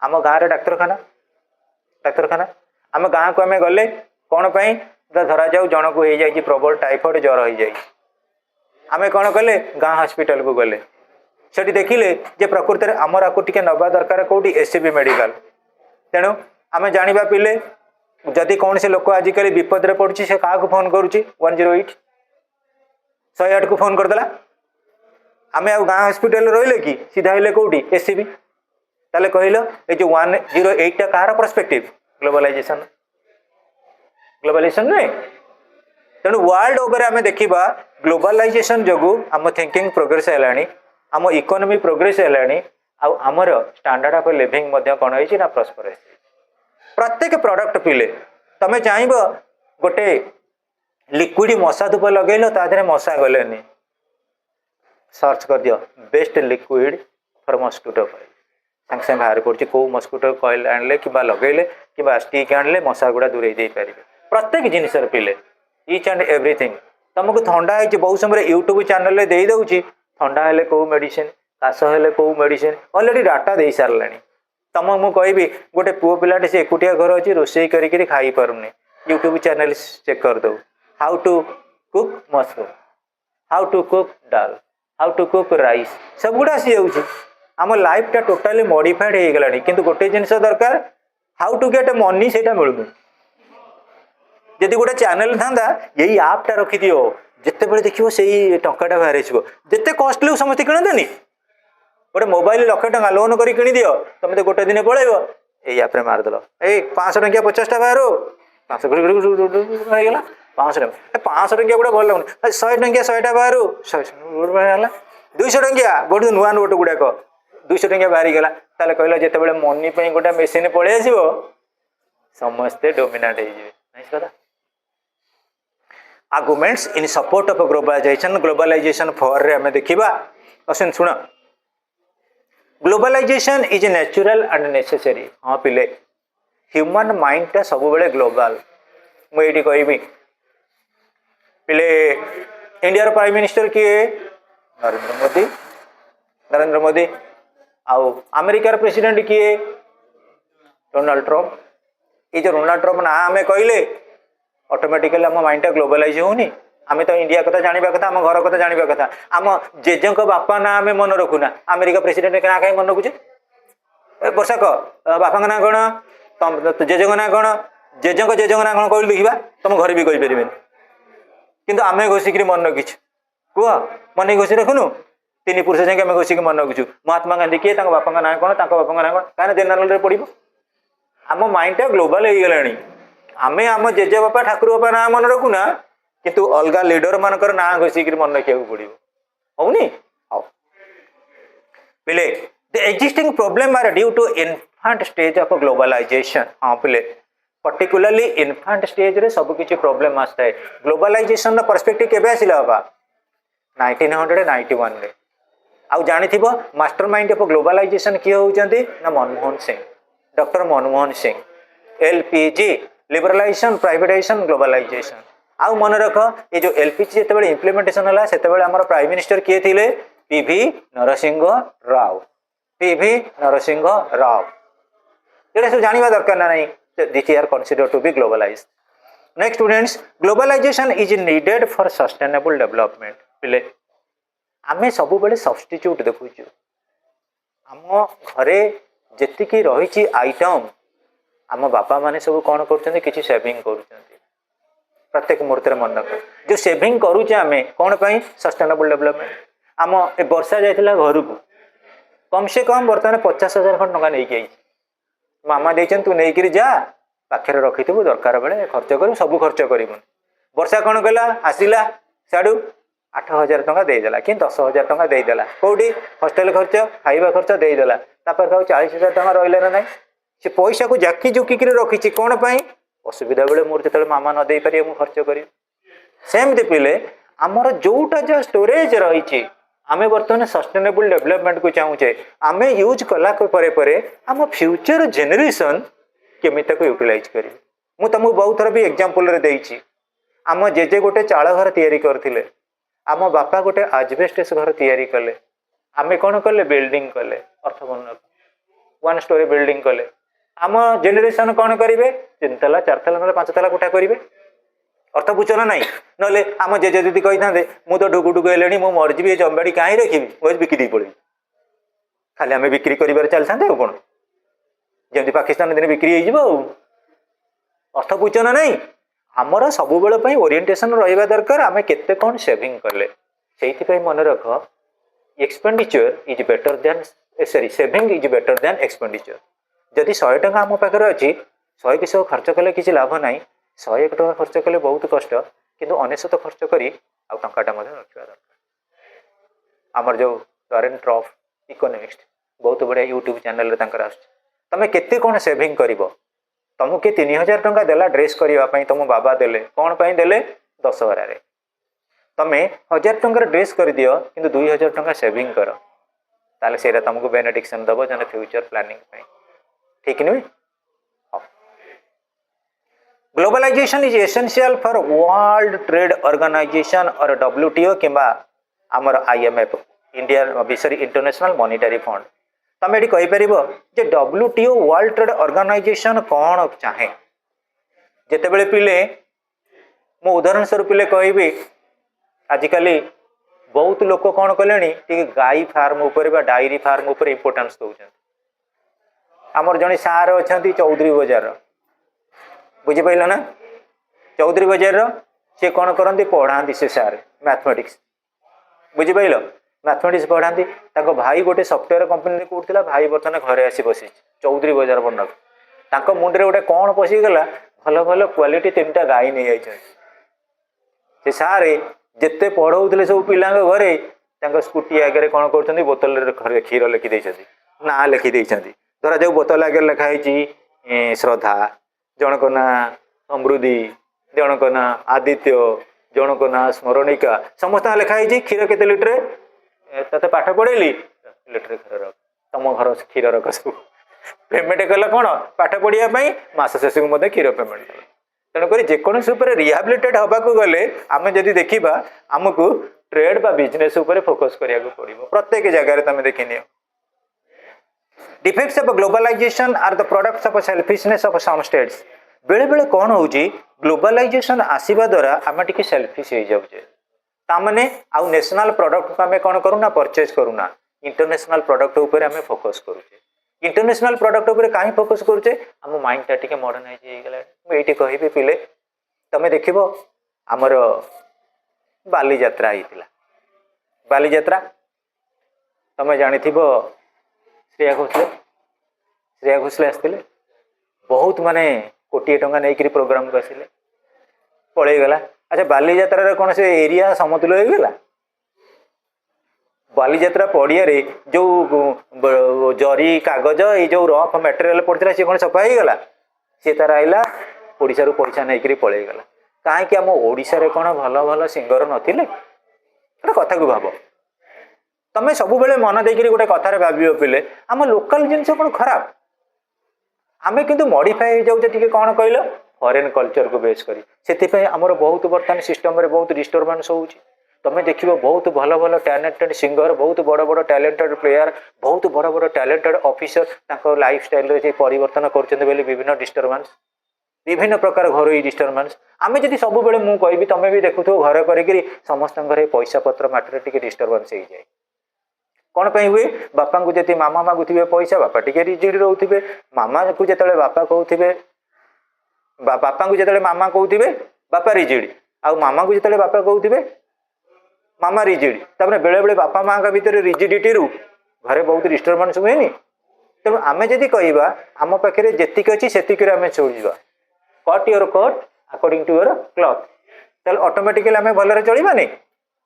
आम गाँव डाक्तरखाना आम गाँव को आम गले कौन पाई धरा जाऊ जन को हो जाए प्रबल टाइफॉइड ज्वर हो जाए आम कौन कले गाँ हॉस्पिटल को गले सेठी देखिले जे प्रकृति में आमर आपको टिके नवा दरकार कौटी एससीबी मेडिकल तेणु आम जाना पिले जदि कौन से लोक आजिकल विपद में पड़ुछि से क्या फोन करुच्ची 108 108 को फोन करदेला आम आ गाँ हॉस्पिटल रहिले कि सीधा हेले कौटी एससीबी ताले कहल ये जो 108 टा कहार पर्सपेक्टिव ग्लोबलाइजेशन नुहे तेणु वर्ल्ड ओवर आम देखा ग्लोबलाइजेशन जो आम थिंकिंग प्रोग्रेस है आम इकोनॉमी प्रोग्रेस है आमर स्टैंडर्ड ऑफ लिविंग कौन है ना प्रॉस्पर है प्रत्येक प्रोडक्ट पिले तमें चाहब गोटे लिक्विड मशा धूप लगेल तादे मशा गलेनी सर्च कर दियो best liquid for mosquito coil सागे सागे बाहर पड़े कौ मस्किटो कॉइल आनले कि लगेले कि स्टिक आनले मशा गुड़ा दूरे दे पारे प्रत्येक जिनिस पिले ईच एंड एवरीथिंग तुमको थंडा है बहुत समय यूट्यूब चैनल दे दौची थंडा हेले कौ मेडिसिन काश हेले कौ मेडिसिन ऑलरेडी डाटा दे सारे तुम मु कहि गोटे पुओ पिलाटे से एकुटिया घर अच्छी रोषे करी खाई पारुनी यूट्यूब चैनल चेक कर दो how to cook mushroom how to cook dal how to cook rice सब गुड़ा सी जाऊँगी आम लाइफटा टोटाली मॉडिफाइड हो गला किंतु गोटे जिनस दरकार हाउ टू गेट मनी से मिलूनी जदि गोटे चैनल था यही आपटा रखिदि जिते बड़े देखो से टाटा बाहर जिते कॉस्टली समस्त किणदेनि गोटे मोबाइल 1 लाख टका लोन करी किणी दियो तुम तो गोटे दिन पलैब ये आप मारदेल ए 500 टंकिया 50 टा बाहर 500 500 टंकिया गोटे भल लगुन 100 टंकिया 100 टा बाहर 200 टंकिया गोटे नुआ नोट गुड़ाक 200 टंकिया बाहरी गला ताले कहला जेते मनी पे गोटे मेसीन पलि आसो समस्ते डोमिनेट हो arguments in support of globalisation for रे हमें देखिबा असन सुना globalisation is natural and necessary हाँ पिले ह्यूमन माइंड टा सब बेले ग्लोबल मुझे कहबी पिले इंडिया प्राइम मिनिस्टर किए नरेंद्र मोदी आउ अमेरिकार प्रेसिडेंट किए डोनाल्ड ट्रम्प ये जो डोनाल्ड ट्रम्प ना आम कहले ऑटोमेटिकली आम माइंड टा ग्लोबलाइज होनी आम तो इंडिया कथा जाना कथा आम घर कथा जाना कथा आम जेजे बापा ना आम मन रखुना अमेरिका प्रेसिडेंट ना कहीं मन रखुचे वर्षा कह बापा ना कौन तुम जेजे ना कौन जेजे ना कौन कहलु देखा तुम घर भी कहीपर किंतु आम घोषिक मन रखीचु कह मन घोषि रखुनु 3 पुरुष जाए आम घोषिक मन रखुचु महात्मा गांधी किए बापा ना कौन बापा ना कौन कहीं जेनेल पड़ो आम माइंड टा ग्लोबल हो गला आम आम जेजे बापा ठाकुर बापा ना मन रखुना किंतु अलग लीडर मानकर ना घोषिक मन रखा पड़ो होनी पिले the existing problem are due to infant stage of globalisation हाँ पिले पर्टिकुलरली इन्फांट स्टेज रे सब किसी प्रॉब्लम आसता है ग्लोबलाइजेशन पर्सपेक्टिव केबे आसिला बाबा 1991 रे आउ जानिथिबो मास्टर माइंड ऑफ ग्लोबलाइजेशन किए होउचंती ना Manmohan Singh doctor Manmohan Singh LPG liberalisation privatisation globalisation आउ मन रख ये जो एलपीजी जिते इम्प्लीमेंटेशन है से प्राइम मिनिस्टर किए थे पीवी नरसिंह राव ये सब जानवा दरकार ना नहीं this are consider to be globalise next students globalisation is needed for sustainable development पिले आम सब बेले सब्स्टिट्यूट देखुचु आम घरे जेतिकी रही आइटम आम बापा माने सब कौन कर सेविंग कर प्रत्येक मुहूर्त मन रख जो सेविंग करुचे आम कौन पाई सस्टेनेबल डेवलपमेंट आम ए वर्षा जाइला घर को कम से कम बर्तमान 50,000 खंड टका नहीं आई मामा देचन तू नहीं जा पाखे रखिथु दरकार बेले खर्च कर सब खर्च कर वर्षा कौन कला आसला साड़ू 8,000 टका देदेला कि 10,000 टका देदेला कौटी हॉस्टेल खर्च खाଇବା खर्च देदेला तापर 40,000 टका रहा ना से पैसा को जाकी जुकिक रखी कौन पाई असुविधा बेले मोर जो मामा न दे पारे मुझे खर्च कर सेमती पिले आमर जोटा जो स्टोरेज रही आमे बर्तमान सस्टेनेबल डेवलपमेंट को चाहूचे आमे यूज कला परे आम फ्यूचर जेनेरेशन केमी यूटिलाइज करें मुझे तुमको बहुत थर भी एग्जांपल देइछि आम जेजे गोटे चाल घर तैयारी करथिले आम बापा गोटे आजबेस्टस घर तैयारी कले आमे कौन कले बिल्डिंग कले अर्थपूर्ण 1 स्टोरी बिल्डिंग कले आम जेनेरेशन कौन करेंगे 3 तला 4 तला ना 5 तला कोठा करेंगे अर्थ बुझ ना नाई ना आम जेजे दीदी कही था मुझे तो ढुकु ढुकु हेले मुझे मरजी जमीन कहीं रखी मुझे बिक्री पड़े खाली आम बिक्री कर चलते कौन जमी पाकिस्तान दिन बिक्री हो अर्थ बुझ ना नाई आमर सब बेले ओरिएंटेशन रहा दरकार आम केते कौन सेविंग कले से मन रख expenditure is better than sorry saving is better than expenditure जदि 100 टଙ୍କା आम पाखे अच्छी 100 कि 100 खर्च कले किसी लाभ ना 101 टଙ୍କା खर्च कले बहुत कष्ट किंतु 99 खर्च करी टाटा रखा दरकार आमर जो करेन्ट ऑफ इकोनॉमिस्ट बहुत बढ़िया यूट्यूब चैनल तुम केते कौन सेविंग कर तुमको किए 3,000 टଙ୍କା देला ड्रेस करने तुम बाबा देले कौन पाई देले दशहरा तुम्हें 1,000 टंकार ड्रेस कर दियो कि 2,000 टଙ୍କା सेविंग कर ताले से तुमको बेनेडिक्शन दब जन फ्यूचर प्लानिंग ठीक नुहे globalisation is essential for World Trade Organisation और WTO किंबा आमर IMF India sorry International Monetary Fund तुम ये कहीपर जे WTO वर्ल्ड ट्रेड ऑर्गेनाइजेशन कौन चाहे जिते पिले मु उदाहरण स्वरूप पिले कहि आजिकल बहुत लोक कौन कले गाई फार्म उपर डायरी फार्म उपर इम्पोर्टेंस दौरान आमर जड़े सार अच्छा चौधरी बजार बुझीपाल ना चौधरी बजार सी कौन करती पढ़ाती से सार मैथमेटिक्स बुझीपाल मैथमेटिक्स पढ़ाती भाई गोटे सफ्टवेयर कंपनी कौटला भाई बर्तमान घरे आसी बसी चौधरी बजार बनक मुंडे गोटे कौन पशिगला भल भल क्वालिटी 3टा गाई नहीं आई सारे जिते पढ़ाऊे सब पिला घरे स्कूटी आगे कौन कर बोतल क्षीर लिखिदे ना लिखिदे धरा जो बोतल आगे लिखाई श्रद्धा जनक ना समृद्धि जनक ना आदित्य जनक ना स्मरणिका समस्त लिखाई क्षीर केते लिटर ते पाठ पढ़ेली लिटर क्षीर रख तुम घर क्षीर रख सब पेमेंट कला कौन पाठ पढ़ाई मस शेष को क्षीर पेमेंट कला तेणुक जेकोसी रिहाबिलिटेट हाँक गले आम जदि देखा आमको ट्रेड बा बिजनेस उपर फोकस करिया पड़ो प्रत्येक जगह तुम देखनी defects of globalisation are the products of selfishness of some states बेले बेले कौन हो ग्लोबलाइजेशन आसवा द्वारा आम टी सेल्फिश हो जाऊे ताने आउ नेशनल प्रोडक्ट को आम कौन करूना परचेज करूना इंटरनेशनल प्रोडक्ट उपर आम फोकस करुचे इंटरनेशनल प्रोडक्ट उपर कहीं फोकस करुचे आम माइंड टा टी मॉडर्नाइज हो ये कहि पिले तुम देख आमर बाली यात्रा होता बाली यात्रा तुम जानी श्रेया घोषाल आसते बहुत माने कोटी टंका नहीं प्रोग्राम को आसिले पलैगला अच्छा बाली यात्रा कौन से एरिया समतुल हो गला बाली यात्रा पड़िया जो जरी कागज ये जो रफ मटेरियल पड़ता सी कौन सफा हो गला सी तार आइला ओडिशा रू पैसा नहीं पलैगला कहीं आम ओडिशा कौन भल भल सिंगर नथिले कथा को भाव तुम सब बेले मन देकर गोटे कथार भाव पिले आम लोकल जिनस कौन खराब आमे किंतु मॉडिफाई हो जाऊे कौन कहल फॉरेन कल्चर को बेस करी से आमर बहुत बर्तमान सिस्टम रे बहुत डिस्टर्बांस हो तुम देख बहुत भल भल टैलेंटेड सिंगर बहुत बड़ बड़ टैलेंटेड प्लेयर बहुत बड़ बड़ टैलेंटेड ऑफिसर लाइफ स्टाइल रे परिवर्तन कर विभिन्न डिस्टर्बांस विभिन्न प्रकार घर डिस्टर्बांस आम जब सब बेले मुझे कहि तुम भी देखु घर करी समस्त घर पैसा पत्र मटर टी डिस्टर्बांस हो जाए कौन पे हुए बापा को जी मामा मागुवे पैसा बापा टी रिजिड रोथे मामा को जो बापा कहते बापा को जो मामा कहते बापा रिजिड आ मामा को जिते बापा कहते मामा रिजिड तापर बेले बेले बापा माँ का भितर रिजिडिटी रु घरे बहुत डिस्टर्बांस हुए तेणु आम जदि कहवा आम पाखे जी अच्छी से आम चलवा cut your cut according to your cloth तेल ऑटोमेटिकली आम भलरे चलवानी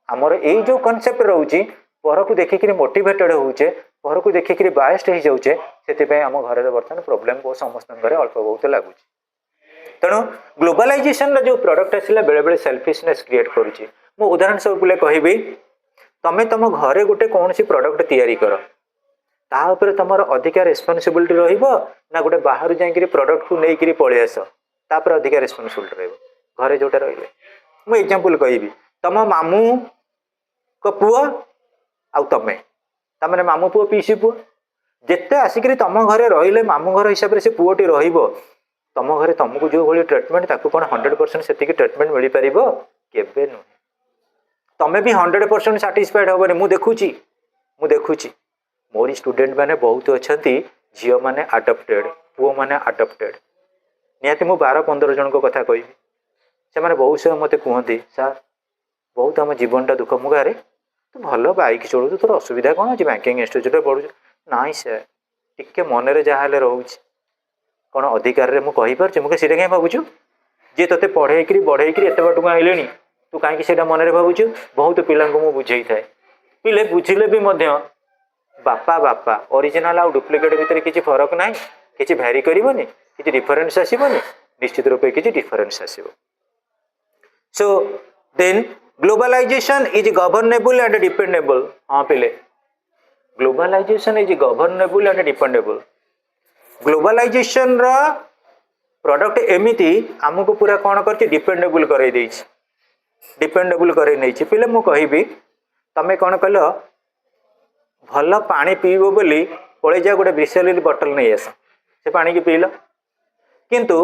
आमर यही जो कनसेप्ट रोचे पर को देखिक मोटिवेटेड होचे पर को देखिक बायस्ड हो जाऊे से आम घर बर्तमान प्रोब्लेम बहुत समस्त अल्प बहुत लगुच तेणु ग्लोबलाइजेशन जो प्रोडक्ट आसला बेले बेले सेल्फिशनेस क्रिएट करुच्ची मु उदाहरण सब बोले कहबी तमें तुम घरे गोटे कौन सी प्रोडक्ट तैयारी कर तापर तुम अधिका रेस्पॉन्सिबिलिटी रहिबो ना गोटे बाहर जाइए प्रोडक्ट को लेकिन पलि आस तापर अधिका रेस्पॉन्सिबिलिटी रहिबो घरे जोटा रही मु एग्जांपल कहबी तुम मामू को पुओ आउ तमें तमें मामू पुओ पीसी पुओ जिते आसिक तुम घरे रहिले मामू घर हिसाब से पुओटी रहिबो तुम घरे तुमको जो भाई ट्रिटमेंट ताको कौन 100% से ट्रिटमेंट मिल पार केबे नुहे तमें भी 100% साटिस्फाइड हेनी मुझे मोरी स्टूडेंट मैंने बहुत अच्छा झील मैंने आडप्टेड पुओ मैंने आडप्टेड निहाती मु 12-15 जन कथा कहि से मैंने बहुत समय मत कहते सार बहुत आम जीवनटा दुख मु गारे तू भल बाइक चलू तोर असुविधा कौन अच्छी बैंकिंग इंस्टीट्यूट पढ़ू नाई सर टिके मन जहाँ रोच कौन अधिकार मुझे मुझे सीटा कहीं भावुँ जी ते पढ़े बढ़े एत बाटू आइले तू कहीं मन भावुँ बहुत पिला बुझे थाए पिले बुझिले भी बापा बापा ओरिजिनल आउ डुप्लिकेट भितर किसी फरक ना कि भैरी करनी कि डिफरेन्स आसबनी निश्चित रूप किसी डिफरेन्स आसो so then globalisation is governable and dependable हाँ पिले globalisation is governable and dependable globalisation रा प्रोडक्ट एमिति आमको पूरा कौन कर डिपेंडेबल कर डिपेंडेबल कर पिले मु कहबी तमें कौन कल भल पानी पीब बोली पलि जा गोटे ब्रिसलेरी बटल नहीं आस से पानी की पील किंतु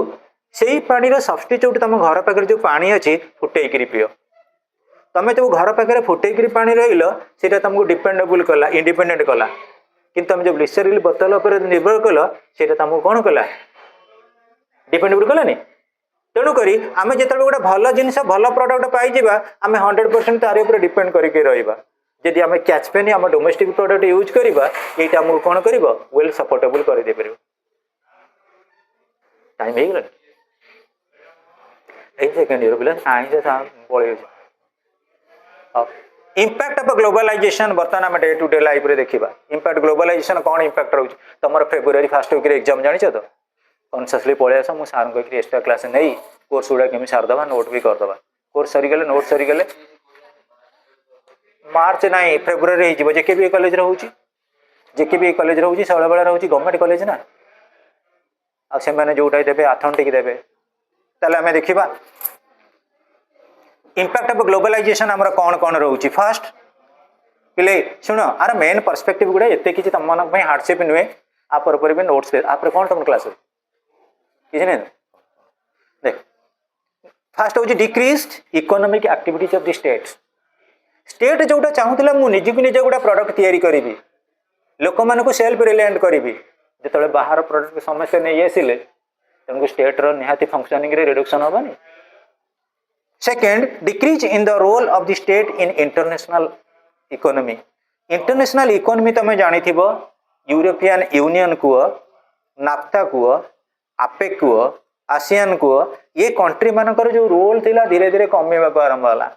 से पानी सब्स्टिट्यूट तुम घर पाखे जो पानी अच्छी फुटेक पियो तमें जो घर पाखे फुटेक पानी रही से तुमको डिपेंडेबल कला इंडिपेंडेंट कला कि तुम जो ग्लिसरीन बोतल पर निर्भर कल से तुमको कौन कला डिपेंडेबल कलानी तेणुक आम जो गोटे भल जिन भल प्रडक्ट पाई आम 100% तार उपर डिपेंड करके रहा जदि आम कैच पेन आम डोमेस्टिक प्रोडक्ट यूज करवा ये आमको कौन कर वेल सपोर्टेबल कर दे पार टाइम हो गला सेकेंड ईयर पिला पलि इम्पैक्ट ऑफ ग्लोबलाइजेशन बर्तमान आम डे टू डे लाइफ रे देखा इम्पैक्ट ग्लोबलाइजेशन कौन इम्पैक्ट रोच तुम फेब्रुआरी फर्स्ट वीक एग्जाम जान तो कनसीयसली पलि आस मुझे सार को एक्सट्रा क्लास नहीं कोर्स गुड़ा केमी सारदे नोट भी करदे कोर्स सरीगले नोट सरीगले मार्च नाई फेब्रुआरी हो जेकेबी कॉलेज रोचे जेकेबी कॉलेज रोचे शैलबाला रोचे गवर्नमेंट कॉलेज ना आने जोटा देवे आथेंटिक देवे ताले आम देखा इम्पैक्ट ऑफ ग्लोबलाइजेशन आमर कौन कौन रोचे फर्स्ट पिले शुण आर मेन पर्सपेक्टिव गुड़ा एत कि तुम मन हार्डशिप नुहे आपर भी नोट्स आप कौन तुम क्लास किसी नहीं देख फास्ट हूँ decreased economic activities of the state जोटा चाहूला मुझे निजे गोटे प्रोडक्ट तैयारी करी लोक मानक सेल्फ रिलायंट करी जो बाहर प्रोडक्ट समस्या नहीं आसिले तेणुक स्टेट निहाती फंक्शनिंग रिडक्शन हेनी second decrease in the role of the state in international economy तुम जानी यूरोपियन यूनियन कुह नाफ्ता कुह आपेक कुह आसियान कुह ये कंट्री मानकर जो रोल थिला धीरे धीरे कमेवा आरंभ होला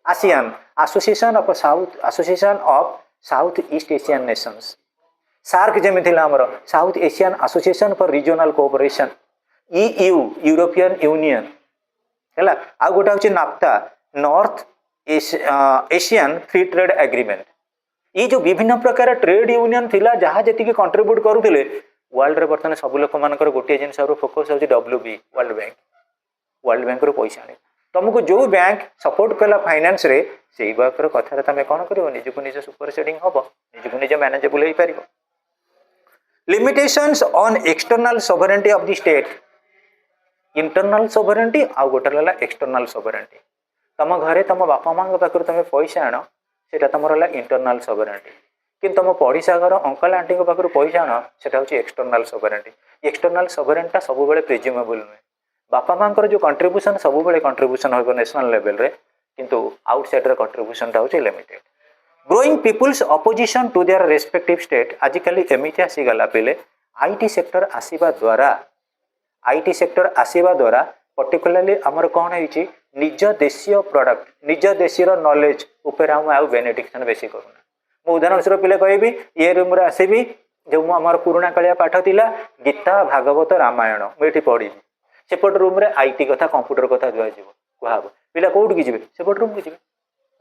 ASEAN Association of South East Asian Nations SAARC जमी आमर South Asian Association for Regional Cooperation EU European Union है आ गोटे हूँ NAFTA North Asian Free Trade Agreement ये जो विभिन्न प्रकार ट्रेड यूनियन थिला जहाँ जी कंट्रीब्यूट करुले वर्ल्ड रे बर्तमान सब लोक मान गोटे जिन फोकस हो WB वर्ल्ड बैंक रू पैसा आने तुमको जो बैंक सपोर्ट कला फाइनेंस रे से कथार तुम कौन कर निजक निज सुपर सेडिंग हम निजक निज मैनेजेबल हो पार limitations on external sovereignty of the state internal sovereignty आउ गोटे रहा एक्सटर्नल सोवरेनिटी तुम घरे तुम बापा माँ पाखर तुम पैसा आण से तुम रहा इंटरनल सोवरेनिटी कि तुम पड़ीसा घर अंकल आंटी पाखर पैसा आण से एक्सटर्नल सोवरेनिटी एक्सटर्नल सोवरेनिटी सब प्रिज्यूमेबल नुहे बापा माँ जो कंट्रीब्यूशन सब बड़े कंट्रीब्यूशन हो नेशनल लेवल रे किंतु आउटसाइड कंट्रीब्यूशन टा होची limited growing people's opposition to their respective state आजिकल एमती आसीगला पिले आईटी सेक्टर आसीबा द्वारा पर्टिकुलरली आमर कौन है निज देशीय प्रोडक्ट निज देशीय नॉलेज ऊपर हम आउ बेनिडिक्शन बेसी करूना मो उदाहरण स्वरूप पिले कहबी ये रूम रे आसीबी जो आमर पुराणा कालिया पाठ थिला गीता भागवत रामायण मुझे पढ़ी सेपट रूम रे आईटी कथा कंप्यूटर कथा जुआ जीव कहब पिला कौट की सेपट रूम की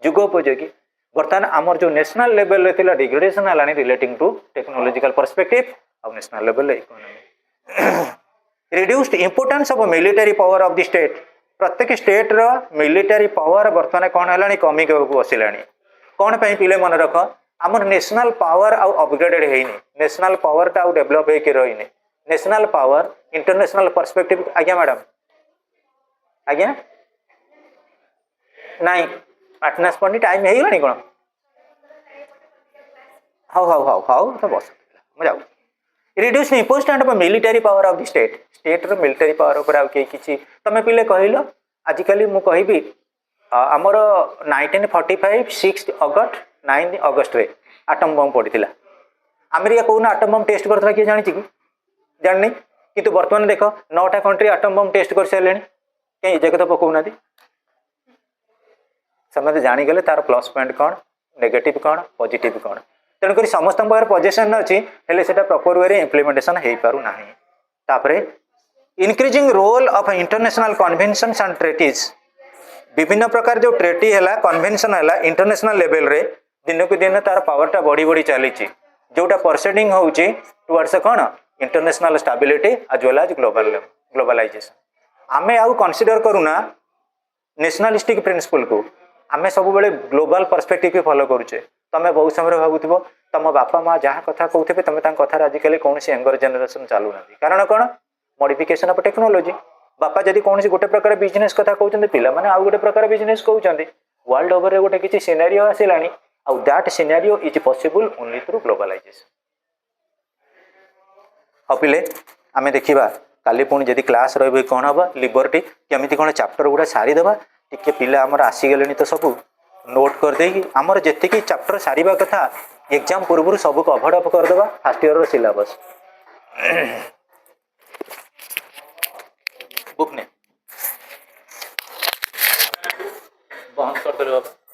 जुगोपयोगी बर्तमान आमर जो नेशनल लेवल रे डिग्रेडेशन है रिलेटिंग टू टेक्नोलॉजिकल पर्सपेक्टिव और national level economy reduced importance of military power of the state प्रत्येक स्टेट रो मिलिटरी पावर बर्तमान कौन है कमी बसला कौन पे पिले मन रख आमर नेशनल पावर आउ अपग्रेडेड है नेशनल पावर टा डेभलप होकर रही नेशनल पावर इंटरनेशनल पर्सपेक्टिव आज्ञा मैडम आज्ञा नाई अटेंडेंस पड़नी टाइम हो गला कौन हाउ हाउ हाउ हाउ तो बस मैं जाऊँ reduce important of military power of the state रो मिलिटरी पावर ऊपर आउ किसी तुम पिले कहल आजिकली मु कहबी आमर 1945 6 अगस्त 9 अगस्त रे आटम बम पड़ता अमेरिका कौन आटम बम टेस्ट करता किए जानी कि जाननी किंतु बर्तमान देख 9टा कंट्री आटम बम टेस्ट कर सारे कहीं जे कथा पकाऊना समझते जानीगले तार प्लस पॉइंट कौन नेगेटिव कौन पॉजिटिव कौन तेणुक समस्त पजेसन अच्छी प्रॉपर वे इम्प्लीमेंटेशन हो पारना तापरे increasing role of international conventions and treaties विभिन्न प्रकार जो ट्रेटी है कन्वेंशन है इंटरनेशनल लेवल रे दिन को दिन तार पावरटा बढ़ी बढ़ी चली जोटा परसेडिंग होची टुवर्ड्स कौन international stability as well as globalisation आमे आउ कंसीडर करूना नेशनलिस्टिक प्रिंसिपल को आमे सब बेले ग्लोबल पर्सपेक्टिव भी फॉलो करूचे तमें बहुत समय भावुव तुम बापा माँ जहाँ कथा कहते तुम कथार आजिकल कौन यंगर जेनेरेशन चलुना कारण कौन मॉडिफिकेशन ऑफ टेक्नोलॉजी बापा जदि कौन गोटे प्रकार बिजनेस कथा कहते पिला माने आउ गोटे प्रकार बिजनेस कहते वर्ल्ड ओवर गोटे किसी सिनेरियो आसिला आउ that scenario is possible only through globalisation हाँ पिले आमे देखिबा काली पुणी जदि क्लास रही कौन हम लिबर्टी केमी कौन चैप्टर गुड़ा सारीदे टी पिला आमर आसीगले तो सब नोट करदे आमर जी चैप्टर सारिबा कथा एग्जाम पूर्व सब कभर अप करदे फास्ट ईयर सिलेबस बुक ने बंद कर दे बाबा।